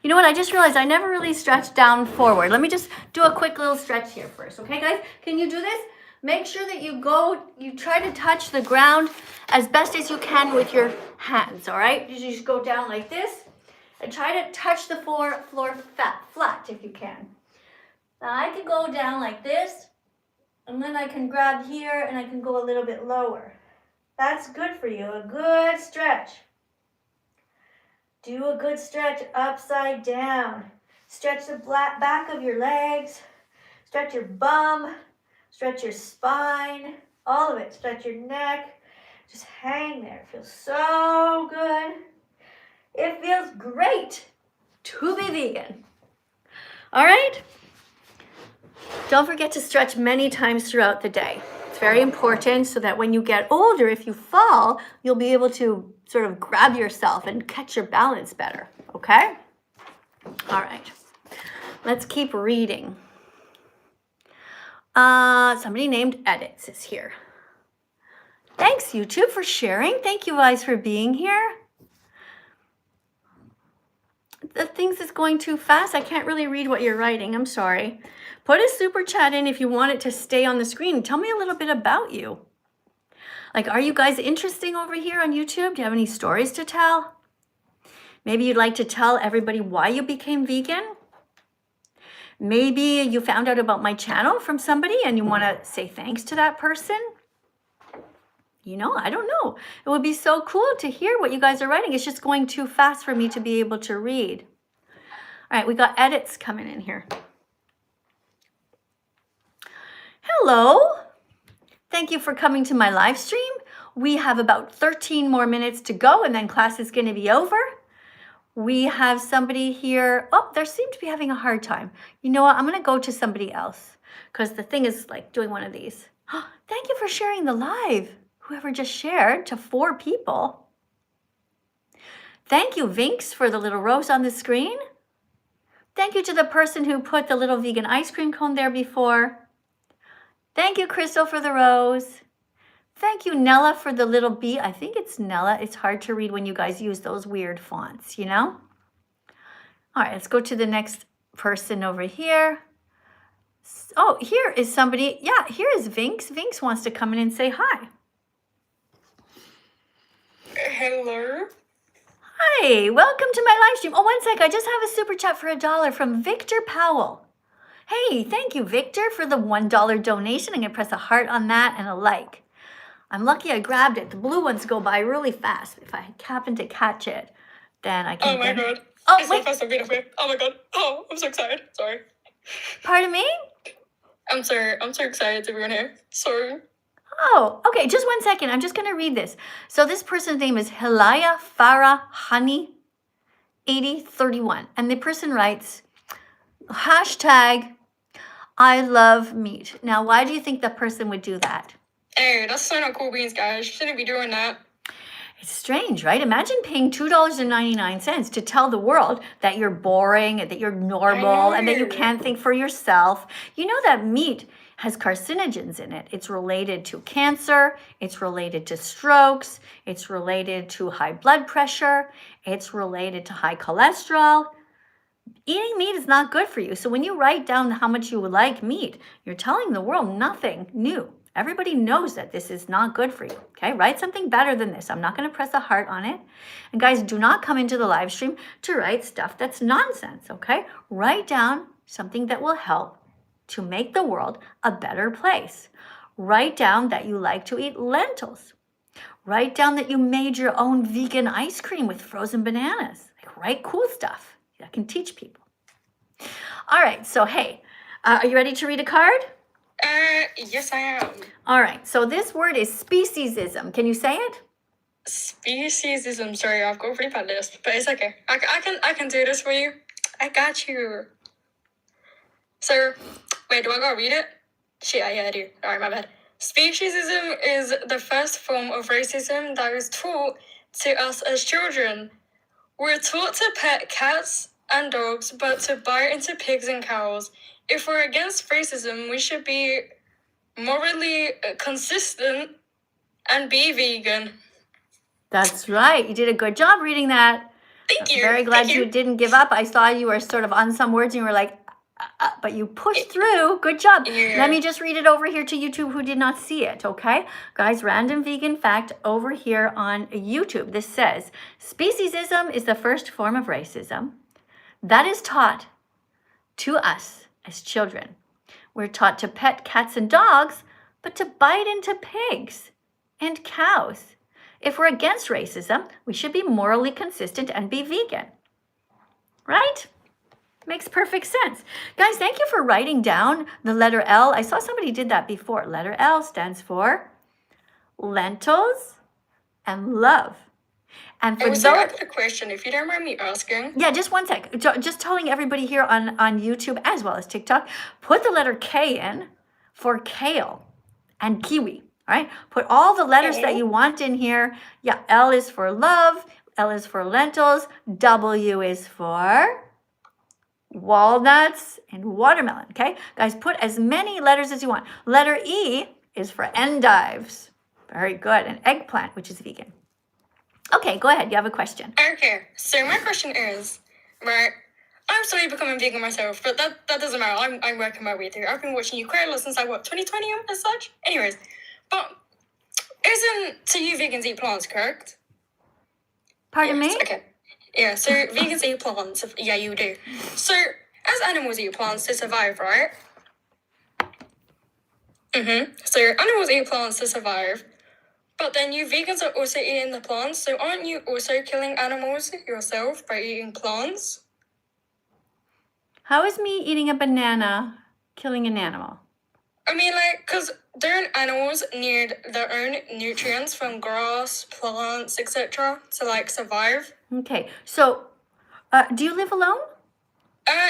A: You know what? I just realized I never really stretched down forward. Let me just do a quick little stretch here first. Okay, guys? Can you do this? Make sure that you try to touch the ground as best as you can with your hands, all right? You just go down like this and try to touch the floor flat if you can. Now I can go down like this, and then I can grab here and I can go a little bit lower. That's good for you, a good stretch. Do a good stretch upside down. Stretch the back of your legs, stretch your bum, stretch your spine, all of it. Stretch your neck, just hang there. It feels so good. It feels great to be vegan. All right? Don't forget to stretch many times throughout the day. It's very important so that when you get older, if you fall, you'll be able to sort of grab yourself and catch your balance better, okay? All right, let's keep reading. Somebody named Edits is here. Thanks, YouTube, for sharing. Thank you guys for being here. The things is going too fast. I can't really read what you're writing. I'm sorry. Put a super chat in if you want it to stay on the screen. Tell me a little bit about you. Like, are you guys interesting over here on YouTube? Do you have any stories to tell? Maybe you'd like to tell everybody why you became vegan. Maybe you found out about my channel from somebody and you want to say thanks to that person. You know, I don't know. It would be so cool to hear what you guys are writing. It's just going too fast for me to be able to read. All right, we got edits coming in here. Hello. Thank you for coming to my live stream. We have about 13 more minutes to go and then class is going to be over. We have somebody here. Oh, they seem to be having a hard time. You know what? I'm going to go to somebody else because the thing is like doing one of these. Oh, thank you for sharing the live. Whoever just shared to 4 people. Thank you, Vinks, for the little rose on the screen. Thank you to the person who put the little vegan ice cream cone there before. Thank you, Crystal, for the rose. Thank you, Nella, for the little bee. I think it's Nella. It's hard to read when you guys use those weird fonts, you know? All right, let's go to the next person over here. Oh, here is somebody. Yeah, here is Vinks. Vinks wants to come in and say hi.
C: Hello.
A: Hi, welcome to my live stream. Oh, one sec. I just have a super chat for $1 from Victor Powell. Hey, thank you, Victor, for the $1 donation. I'm going to press a heart on that and a like. I'm lucky I grabbed it. The blue ones go by really fast. If I happen to catch it, then I can...
C: Oh my god.
A: Oh,
C: it's
A: wait.
C: so fast, oh my god. Oh, I'm so excited. Sorry.
A: Pardon me?
C: I'm so excited to be on here. Sorry.
A: Oh, okay. Just one second. I'm just going to read this. So this person's name is Hilaya Farah Hani 8031. And the person writes, hashtag, I love meat. Now, why do you think that person would do that?
C: Hey, that's so not cool beans, guys. You shouldn't be doing that.
A: It's strange, right? Imagine paying $2.99 to tell the world that you're boring, that you're normal, and that you can't think for yourself. You know that meat has carcinogens in it. It's related to cancer. It's related to strokes. It's related to high blood pressure. It's related to high cholesterol. Eating meat is not good for you. So when you write down how much you like meat, you're telling the world nothing new. Everybody knows that this is not good for you, okay? Write something better than this. I'm not going to press a heart on it. And guys, do not come into the live stream to write stuff that's nonsense, okay? Write down something that will help to make the world a better place. Write down that you like to eat lentils. Write down that you made your own vegan ice cream with frozen bananas. Like, write cool stuff that can teach people. All right, so hey, are you ready to read a card?
C: Yes, I am.
A: All right, so this word is speciesism. Can you say it?
C: Speciesism. Sorry, I've got a pretty bad list, but it's okay. I can do this for you. I got you. So, wait, do I gotta read it? Shit, yeah, I do. Alright, my bad. Speciesism is the first form of racism that is taught to us as children. We're taught to pet cats and dogs, but to bite into pigs and cows. If we're against racism, we should be morally consistent and be vegan.
A: That's right. You did a good job reading that.
C: Thank you.
A: Very glad
C: Thank
A: you didn't give up. I saw you were sort of on some words and you were like, but you pushed through. Good job.
C: Yeah.
A: Let me just read it over here to YouTube who did not see it, okay? Guys, random vegan fact over here on YouTube. This says, speciesism is the first form of racism that is taught to us as children. We're taught to pet cats and dogs, but to bite into pigs and cows. If we're against racism, we should be morally consistent and be vegan. Right? Makes perfect sense. Guys, thank you for writing down the letter L. I saw somebody did that before. Letter L stands for lentils and love. And for those,
C: I got a question, if you don't mind me asking.
A: yeah, just one sec. Just telling everybody here on YouTube as well as TikTok, put the letter K in for kale and kiwi. All right, put all the letters that you want in here. Yeah, L is for love, L is for lentils, W is for walnuts and watermelon, okay? Guys, put as many letters as you want. Letter E is for endives. Very good. And eggplant, which is vegan. Okay, go ahead. You have a question.
C: Okay, so my question is, right, I'm slowly becoming vegan myself, but that doesn't matter. I'm working my way through. I've been watching you quite a lot since 2020 as such? Anyways, but to you vegans eat plants, correct?
A: Pardon me?
C: Okay. Yeah, so vegans eat plants. Yeah, you do. So, as animals eat plants to survive, right? So, animals eat plants to survive. But then you vegans are also eating the plants, so aren't you also killing animals yourself by eating plants?
A: How is me eating a banana killing an animal?
C: I mean, like, because don't animals need their own nutrients from grass, plants, etc. to, like, survive?
A: Okay, so do you live alone?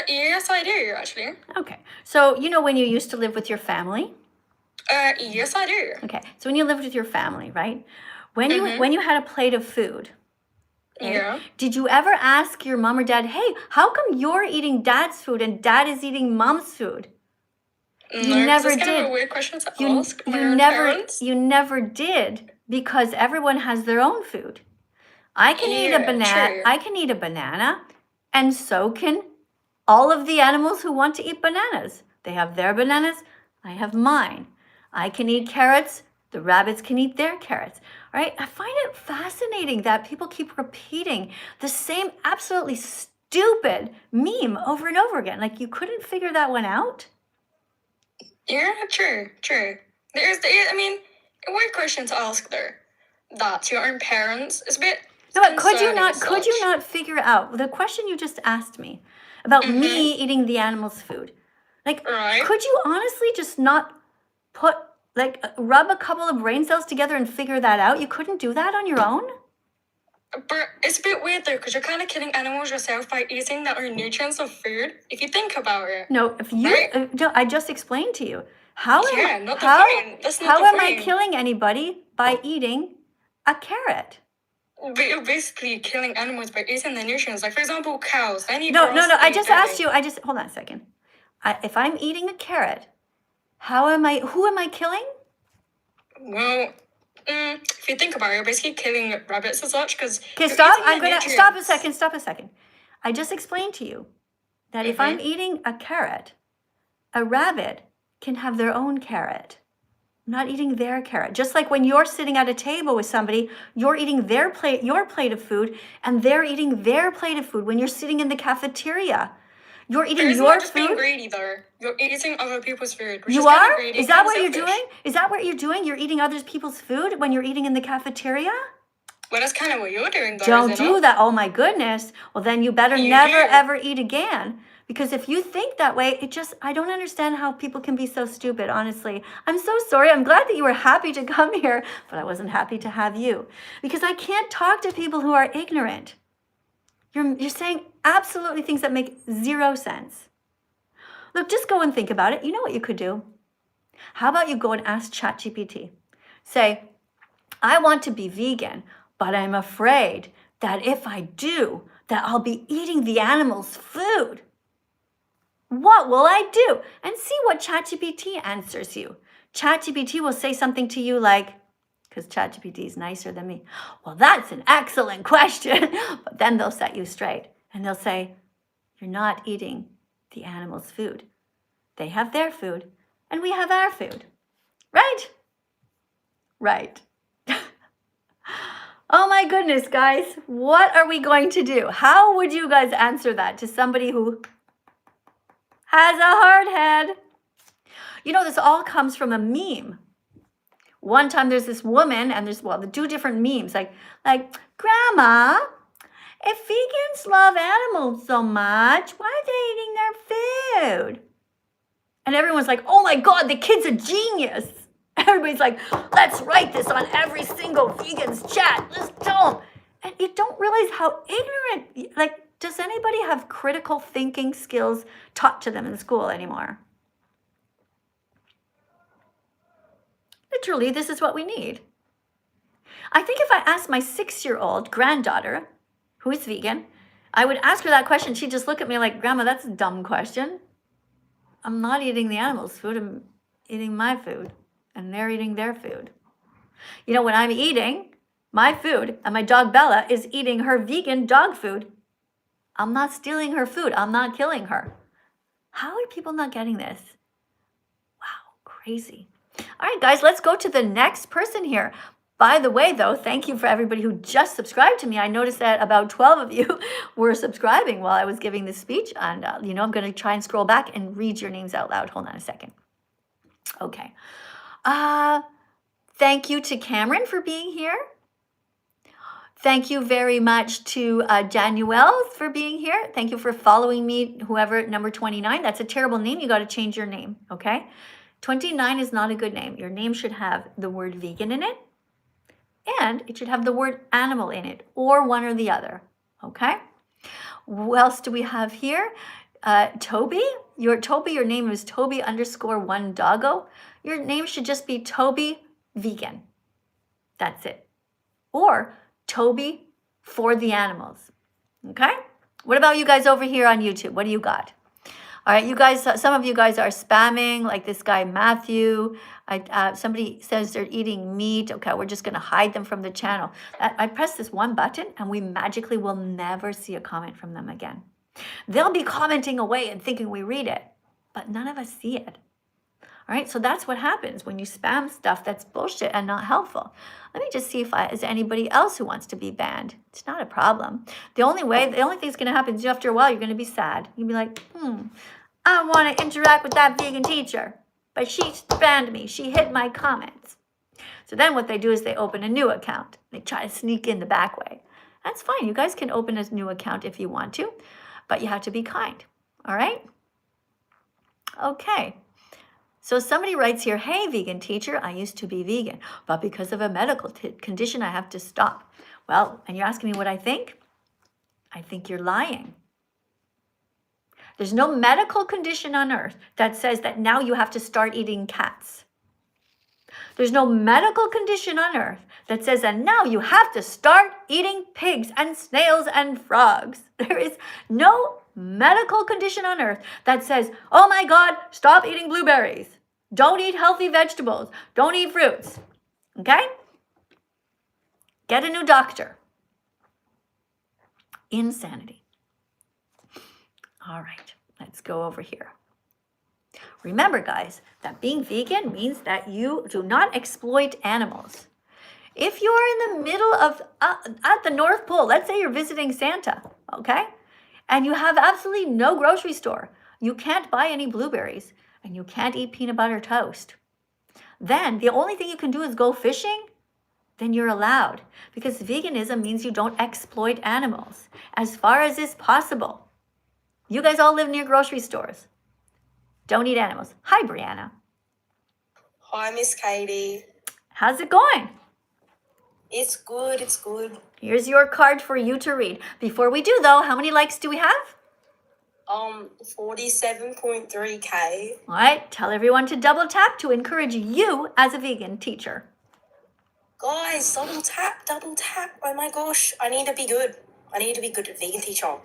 C: Yes, I do, actually.
A: Okay, so you know when you used to live with your family?
C: Yes, I do.
A: Okay, so when you lived with your family, right? When you had a plate of food, right?
C: Yeah.
A: Did you ever ask your mom or dad, hey, how come you're eating dad's food and dad is eating mom's food? You never did.
C: That's kind of a weird question to ask my own parents.
A: You never did because everyone has their own food. I can eat a banana.
C: True.
A: I can eat a banana, and so can all of the animals who want to eat bananas. They have their bananas. I have mine. I can eat carrots. The rabbits can eat their carrots. All right. I find it fascinating that people keep repeating the same absolutely stupid meme over and over again. Like you couldn't figure that one out.
C: Yeah, true. I mean, a weird question to ask though. That to your own parents is a bit.
A: No, but could you
C: concerning
A: not figure out the question you just asked me about me eating the animal's food? Like,
C: Right.
A: could you honestly just not rub a couple of brain cells together and figure that out? You couldn't do that on your own?
C: But it's a bit weird though, because you're kind of killing animals yourself by eating their own nutrients of food. If you think about it.
A: No, if you,
C: Right.
A: no, I just explained to you. How
C: Yeah, not the
A: how,
C: point. That's not
A: how
C: the
A: am I
C: point.
A: killing anybody by eating a carrot?
C: But you're basically killing animals by eating their nutrients. Like for example, cows. They need
A: No.
C: grass to
A: I
C: eat,
A: just
C: don't
A: asked
C: they?
A: you. Hold on a second. If I'm eating a carrot, who am I killing?
C: Well, if you think about it, you're basically killing rabbits as such. Because
A: Okay, stop. I'm gonna stop a second. Stop a second. I just explained to you that if I'm eating a carrot, a rabbit can have their own carrot. I'm not eating their carrot. Just like when you're sitting at a table with somebody, you're eating your plate of food, and they're eating their plate of food when you're sitting in the cafeteria. You're eating
C: It's
A: your
C: not just being
A: food?
C: greedy, though. You're eating other people's food. Which
A: You
C: is kind
A: are?
C: of greedy,
A: Is that
C: kind of
A: what you're
C: selfish.
A: doing? Is that what you're doing? You're eating other people's food when you're eating in the cafeteria?
C: Well, that's kind of what you're doing, though.
A: Don't
C: is it
A: do
C: not?
A: that. Oh my goodness. Well, then you better
C: You
A: never
C: do.
A: ever eat again. Because if you think that way, I don't understand how people can be so stupid, honestly. I'm so sorry. I'm glad that you were happy to come here, but I wasn't happy to have you. Because I can't talk to people who are ignorant. You're saying absolutely things that make zero sense. Look, just go and think about it. You know what you could do? How about you go and ask ChatGPT? Say, I want to be vegan, but I'm afraid that if I do, that I'll be eating the animal's food. What will I do? And see what ChatGPT answers you. ChatGPT will say something to you like, because ChatGPT is nicer than me. Well, that's an excellent question. But then they'll set you straight and they'll say, you're not eating the animal's food. They have their food and we have our food. Right? Right. Oh my goodness, guys. What are we going to do? How would you guys answer that to somebody who has a hard head? You know, this all comes from a meme. One time there's this woman and there's, the two different memes like, Grandma, if vegans love animals so much, why are they eating their food? And everyone's like, oh my God, the kid's a genius. Everybody's like, let's write this on every single vegan's chat. Let's tell them. And you don't realize how ignorant, does anybody have critical thinking skills taught to them in school anymore? Literally, this is what we need. I think if I asked my 6-year-old granddaughter, who is vegan, I would ask her that question. She'd just look at me like, Grandma, that's a dumb question. I'm not eating the animal's food. I'm eating my food. And they're eating their food. You know, when I'm eating my food and my dog Bella is eating her vegan dog food, I'm not stealing her food. I'm not killing her. How are people not getting this? Wow, crazy. All right, guys, let's go to the next person here. By the way, though, thank you for everybody who just subscribed to me. I noticed that about 12 of you were subscribing while I was giving this speech. And, I'm going to try and scroll back and read your names out loud. Hold on a second. Okay. Thank you to Cameron for being here. Thank you very much to Januel for being here. Thank you for following me, whoever, number 29. That's a terrible name. You got to change your name, okay? 29 is not a good name. Your name should have the word vegan in it, and it should have the word animal in it, or one or the other, okay? Who else do we have here? Toby, your name is Toby_1doggo. Your name should just be Toby Vegan. That's it. Or Toby for the animals. Okay? What about you guys over here on YouTube? What do you got? All right, you guys, some of you guys are spamming, like this guy Matthew. Somebody says they're eating meat. Okay, we're just going to hide them from the channel. I press this one button and we magically will never see a comment from them again. They'll be commenting away and thinking we read it, but none of us see it. All right, so that's what happens when you spam stuff that's bullshit and not helpful. Let me just see if is anybody else who wants to be banned. It's not a problem. The only thing that's going to happen is after a while, you're going to be sad. You'll be like, I want to interact with that vegan teacher, but she spammed me. She hit my comments. So then what they do is they open a new account. They try to sneak in the back way. That's fine. You guys can open a new account if you want to, but you have to be kind. All right? Okay. So somebody writes here, hey, vegan teacher, I used to be vegan, but because of a medical condition, I have to stop. Well, and you're asking me what I think? I think you're lying. There's no medical condition on earth that says that now you have to start eating cats. There's no medical condition on earth that says that now you have to start eating pigs and snails and frogs. There is no medical condition on earth that says, oh my God, stop eating blueberries. Don't eat healthy vegetables. Don't eat fruits. Okay? Get a new doctor. Insanity. All right, let's go over here. Remember, guys, that being vegan means that you do not exploit animals. If you're in the middle of, at the North Pole, let's say you're visiting Santa, okay? and you have absolutely no grocery store, you can't buy any blueberries, and you can't eat peanut butter toast, then the only thing you can do is go fishing, then you're allowed, because veganism means you don't exploit animals as far as is possible. You guys all live near grocery stores. Don't eat animals. Hi, Brianna.
E: Hi, Miss Katie.
A: How's it going?
E: It's good, it's good.
A: Here's your card for you to read. Before we do, though, how many likes do we have?
E: 47.3K.
A: All right, tell everyone to double tap to encourage you as a vegan teacher.
E: Guys, double tap. Oh my gosh, I need to be good. I need to be good at vegan teacher.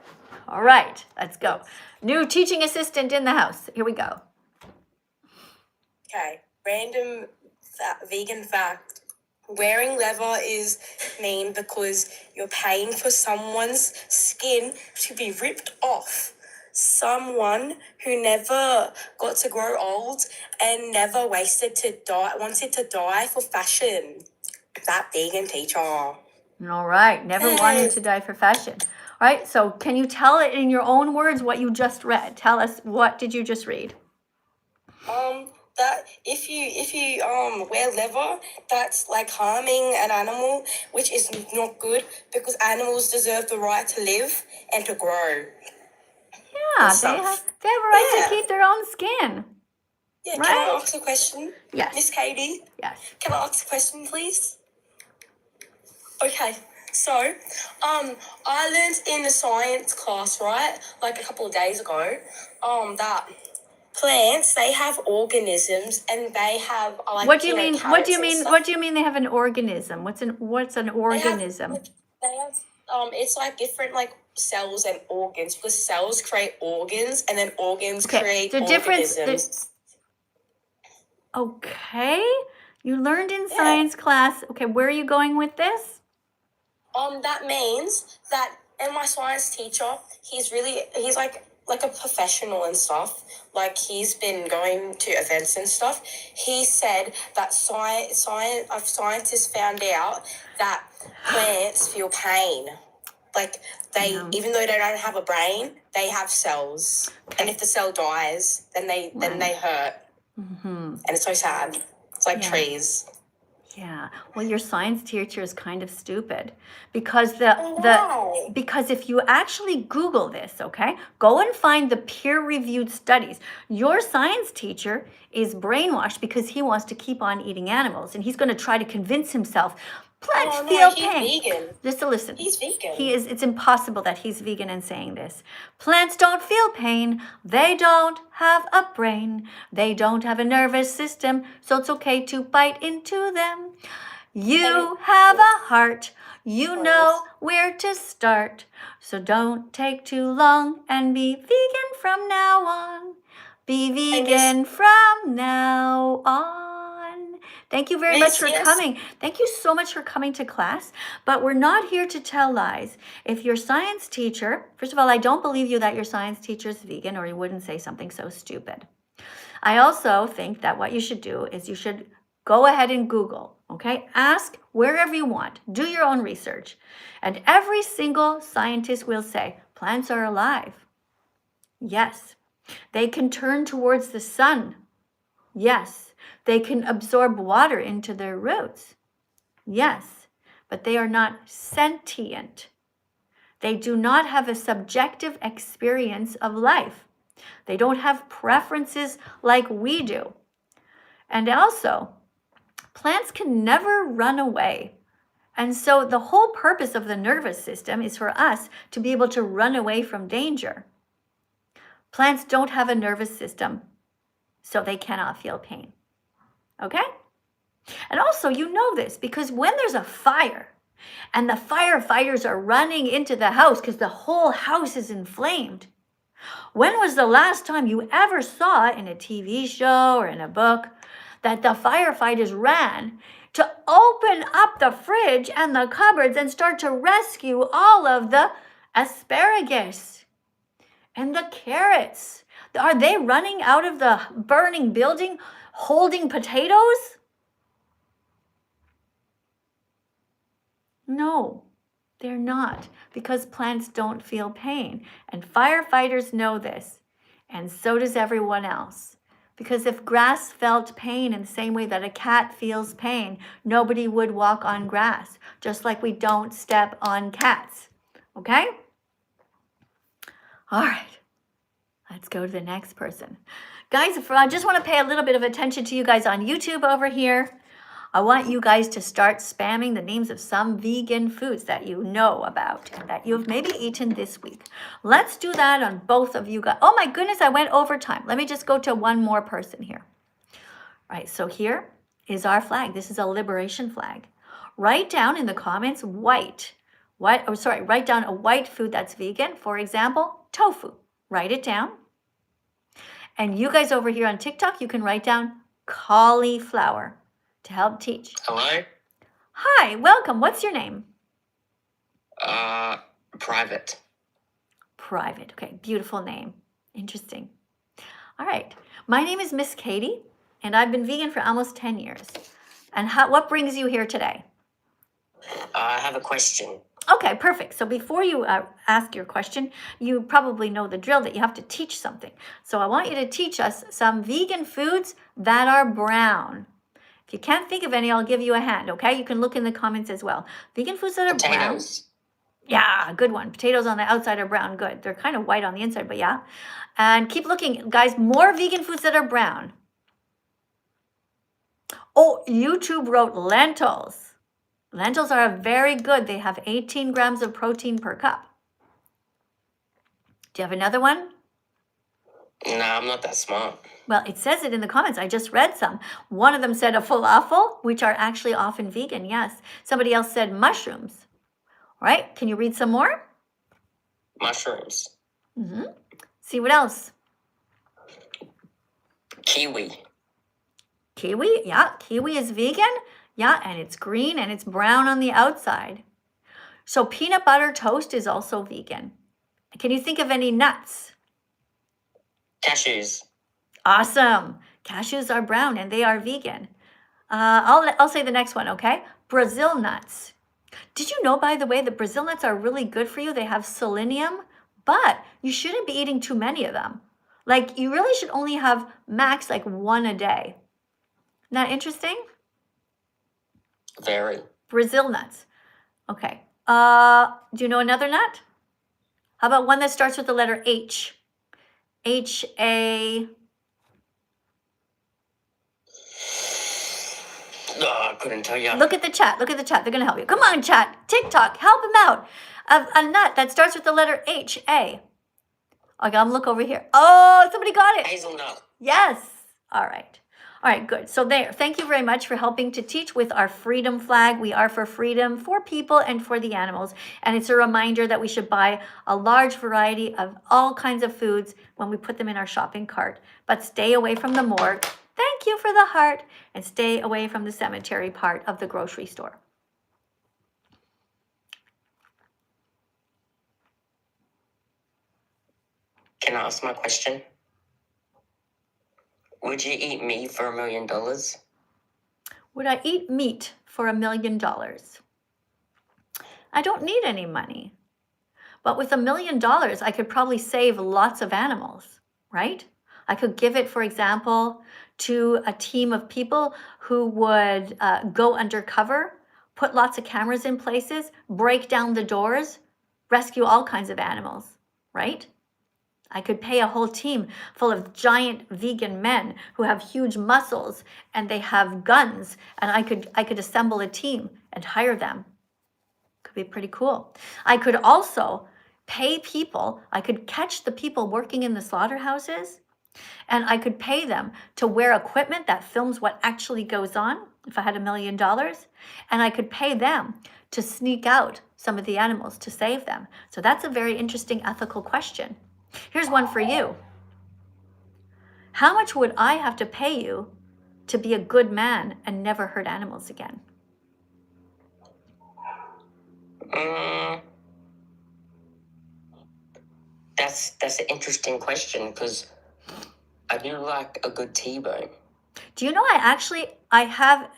A: All right, let's go. New teaching assistant in the house. Here we go.
E: Okay, random vegan fact. Wearing leather is mean because you're paying for someone's skin to be ripped off. Someone who never got to grow old and never wanted to die for fashion. That vegan teacher.
A: All right, never wanted to die for fashion. All right, so can you tell it in your own words what you just read? Tell us, what did you just read?
E: That if you wear leather, that's like harming an animal, which is not good because animals deserve the right to live and to grow.
A: Yeah, they have a right to keep their own skin.
E: Yeah,
A: right?
E: Can I ask a question?
A: Yes.
E: Miss Katie?
A: Yes.
E: Can I ask a question, please? Okay, so, I learned in a science class, right, like a couple of days ago, that plants, they have organisms and they have like
A: What do you mean? What do you
E: carrots and
A: mean?
E: stuff.
A: What do you mean they have an organism? What's an organism?
E: They have it's like different like cells and organs because cells create organs and then organs create
A: the difference.
E: organisms.
A: Okay, you learned in science class. Okay, where are you going with this?
E: That means that, and my science teacher, he's like a professional and stuff. Like he's been going to events and stuff. He said that scientists found out that plants feel pain. Like even though they don't have a brain, they have cells. And if the cell dies, then they hurt. Mm-hmm. And it's so sad. It's like trees.
A: Yeah. Well, your science teacher is kind of stupid because because if you actually Google this, okay, go and find the peer-reviewed studies. Your science teacher is brainwashed because he wants to keep on eating animals, and he's going to try to convince himself plants feel pain.
E: He's vegan.
A: Just to listen.
E: He's vegan.
A: It's impossible that he's vegan and saying this. Plants don't feel pain. They don't have a brain. They don't have a nervous system, so it's okay to bite into them. You have a heart. You know where to start. So don't take too long and be vegan from now on. Be vegan from now on. Thank you very much for coming. Thank you so much for coming to class. But we're not here to tell lies. If your science teacher, first of all, I don't believe you that your science teacher is vegan or he wouldn't say something so stupid. I also think that what you should do is you should go ahead and Google, okay? Ask wherever you want. Do your own research. And every single scientist will say, plants are alive. Yes. They can turn towards the sun. Yes. They can absorb water into their roots. Yes. But they are not sentient. They do not have a subjective experience of life. They don't have preferences like we do. And also, plants can never run away. And so the whole purpose of the nervous system is for us to be able to run away from danger. Plants don't have a nervous system, so they cannot feel pain. Okay? And also, you know this because when there's a fire and the firefighters are running into the house because the whole house is inflamed, when was the last time you ever saw in a TV show or in a book that the firefighters ran to open up the fridge and the cupboards and start to rescue all of the asparagus and the carrots? Are they running out of the burning building holding potatoes? No. They're not, because plants don't feel pain. And firefighters know this, and so does everyone else. Because if grass felt pain in the same way that a cat feels pain, nobody would walk on grass, just like we don't step on cats. Okay? All right. Let's go to the next person. Guys, I just want to pay a little bit of attention to you guys on YouTube over here. I want you guys to start spamming the names of some vegan foods that you know about and that you've maybe eaten this week. Let's do that on both of you guys. Oh my goodness, I went over time. Let me just go to one more person here. All right, so here is our flag. This is a liberation flag. Write down in the comments write down a white food that's vegan. For example, tofu. Write it down. And you guys over here on TikTok, you can write down cauliflower to help teach.
F: Hello?
A: Hi, welcome. What's your name?
F: Private.
A: Private. Okay, beautiful name. Interesting. All right. My name is Miss Katie, and I've been vegan for almost 10 years. And what brings you here today?
F: I have a question.
A: Okay, perfect. So before you ask your question, you probably know the drill that you have to teach something. So I want you to teach us some vegan foods that are brown. If you can't think of any, I'll give you a hand, okay? You can look in the comments as well. Vegan foods that are brown.
F: Potatoes.
A: Yeah, good one. Potatoes on the outside are brown. Good. They're kind of white on the inside, but yeah. And keep looking, guys. More vegan foods that are brown. Oh, YouTube wrote lentils. Lentils are very good. They have 18 grams of protein per cup. Do you have another one?
F: No, I'm not that smart.
A: Well, it says it in the comments. I just read some. One of them said a falafel, which are actually often vegan. Yes. Somebody else said mushrooms. All right. Can you read some more?
F: Mushrooms.
A: See what else?
F: Kiwi.
A: Kiwi. Yeah. Kiwi is vegan. Yeah. And it's green and it's brown on the outside. So peanut butter toast is also vegan. Can you think of any nuts?
F: Cashews.
A: Awesome. Cashews are brown and they are vegan. I'll say the next one, okay? Brazil nuts. Did you know, by the way, that Brazil nuts are really good for you? They have selenium, but you shouldn't be eating too many of them. Like, you really should only have max like one a day. Isn't that interesting?
F: Very.
A: Brazil nuts. Okay. Do you know another nut? How about one that starts with the letter H? H-A...
F: Oh, I couldn't tell you.
A: Look at the chat. Look at the chat. They're going to help you. Come on, chat. TikTok, help him out. A nut that starts with the letter H, A. Okay, I'm look over here. Oh, somebody got it.
F: Hazelnut.
A: Yes. All right. All right, good. So there. Thank you very much for helping to teach with our freedom flag. We are for freedom for people and for the animals. And it's a reminder that we should buy a large variety of all kinds of foods when we put them in our shopping cart. But stay away from the morgue. Thank you for the heart. And stay away from the cemetery part of the grocery store.
F: Can I ask my question? Would you eat meat for $1 million?
A: Would I eat meat for $1 million? I don't need any money. But with $1 million, I could probably save lots of animals, right? I could give it, for example, to a team of people who would go undercover, put lots of cameras in places, break down the doors, rescue all kinds of animals, right? I could pay a whole team full of giant vegan men who have huge muscles and they have guns, and I could assemble a team and hire them. Could be pretty cool. I could also pay people. I could catch the people working in the slaughterhouses, and I could pay them to wear equipment that films what actually goes on if I had $1 million, and I could pay them to sneak out some of the animals to save them. So that's a very interesting ethical question. Here's one for you. How much would I have to pay you to be a good man and never hurt animals again?
F: That's an interesting question because I do like a good T-bone.
A: Do you know I have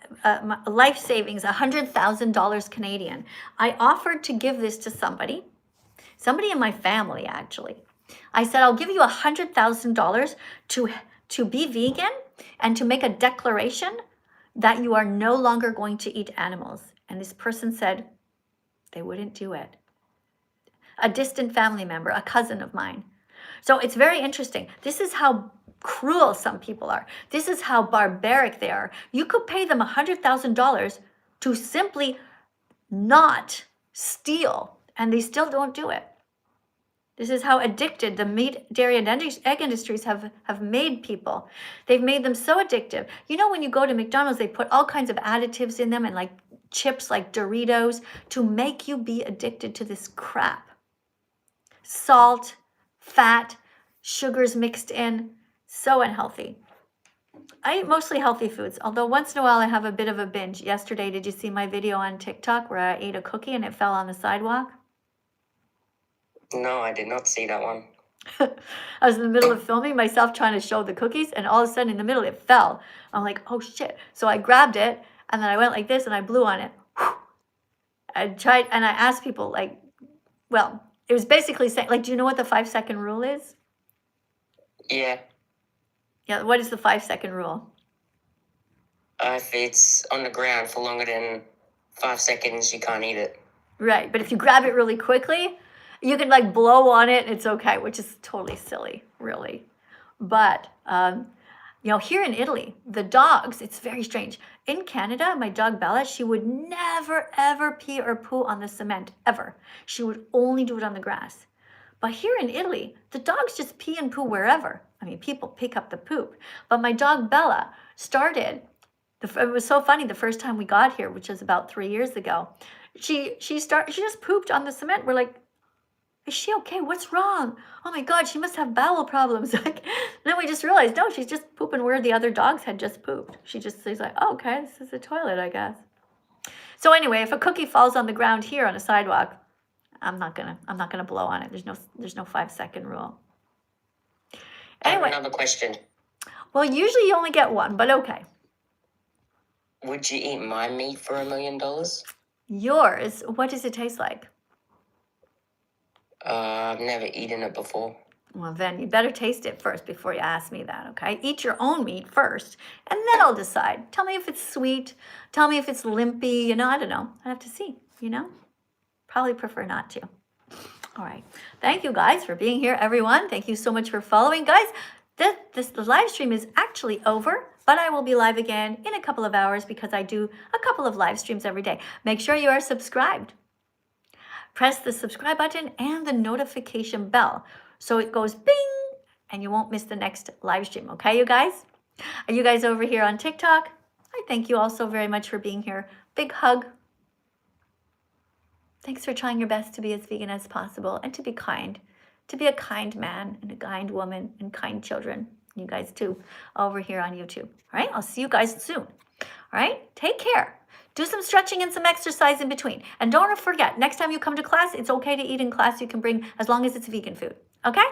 A: my life savings, $100,000 Canadian. I offered to give this to somebody in my family actually. I said, I'll give you $100,000 to be vegan and to make a declaration that you are no longer going to eat animals. And this person said they wouldn't do it. A distant family member, a cousin of mine. So it's very interesting. This is how cruel some people are. This is how barbaric they are. You could pay them $100,000 to simply not steal, and they still don't do it. This is how addicted the meat, dairy, and egg industries have made people. They've made them so addictive. You know, when you go to McDonald's, they put all kinds of additives in them and like chips like Doritos to make you be addicted to this crap. Salt, fat, sugars mixed in, so unhealthy. I eat mostly healthy foods, although once in a while I have a bit of a binge. Yesterday, did you see my video on TikTok where I ate a cookie and it fell on the sidewalk?
F: No, I did not see that one.
A: I was in the middle of filming myself trying to show the cookies, and all of a sudden in the middle it fell. I'm like, oh shit. So I grabbed it and then I went like this and I blew on it. I tried and I asked people like, well, it was basically saying, like, do you know what the 5-second rule is?
F: Yeah.
A: Yeah, what is the 5-second rule?
F: If it's on the ground for longer than 5 seconds, you can't eat it.
A: Right, but if you grab it really quickly, you can like blow on it, it's okay, which is totally silly, really. But, you know, here in Italy, the dogs, it's very strange. In Canada, my dog Bella, she would never, ever pee or poo on the cement, ever. She would only do it on the grass. But here in Italy, the dogs just pee and poo wherever. I mean, people pick up the poop. But my dog Bella started, it was so funny the first time we got here, which was about 3 years ago. She just pooped on the cement. We're like, is she okay? What's wrong? Oh my God, she must have bowel problems. Like, then we just realized, no, she's just pooping where the other dogs had just pooped. She's like, oh, okay, this is a toilet, I guess. So anyway, if a cookie falls on the ground here on a sidewalk, I'm not gonna blow on it. There's no 5-second rule. Anyway,
F: I have another question.
A: well, usually you only get one, but okay.
F: Would you eat my meat for $1 million?
A: Yours, what does it taste like?
F: I've never eaten it before.
A: Well, then you better taste it first before you ask me that, okay? Eat your own meat first, and then I'll decide. Tell me if it's sweet. Tell me if it's limpy. You know, I don't know. I have to see, you know? Probably prefer not to. All right. Thank you, guys, for being here, everyone. Thank you so much for following. Guys, the live stream is actually over, but I will be live again in a couple of hours because I do a couple of live streams every day. Make sure you are subscribed. Press the subscribe button and the notification bell so it goes bing and you won't miss the next live stream. Okay, you guys? Are you guys over here on TikTok? I thank you all so very much for being here. Big hug. Thanks for trying your best to be as vegan as possible and to be kind. To be a kind man and a kind woman and kind children. You guys too, over here on YouTube. All right, I'll see you guys soon. All right, take care. Do some stretching and some exercise in between. And don't forget, next time you come to class, it's okay to eat in class. You can bring, as long as it's vegan food. Okay?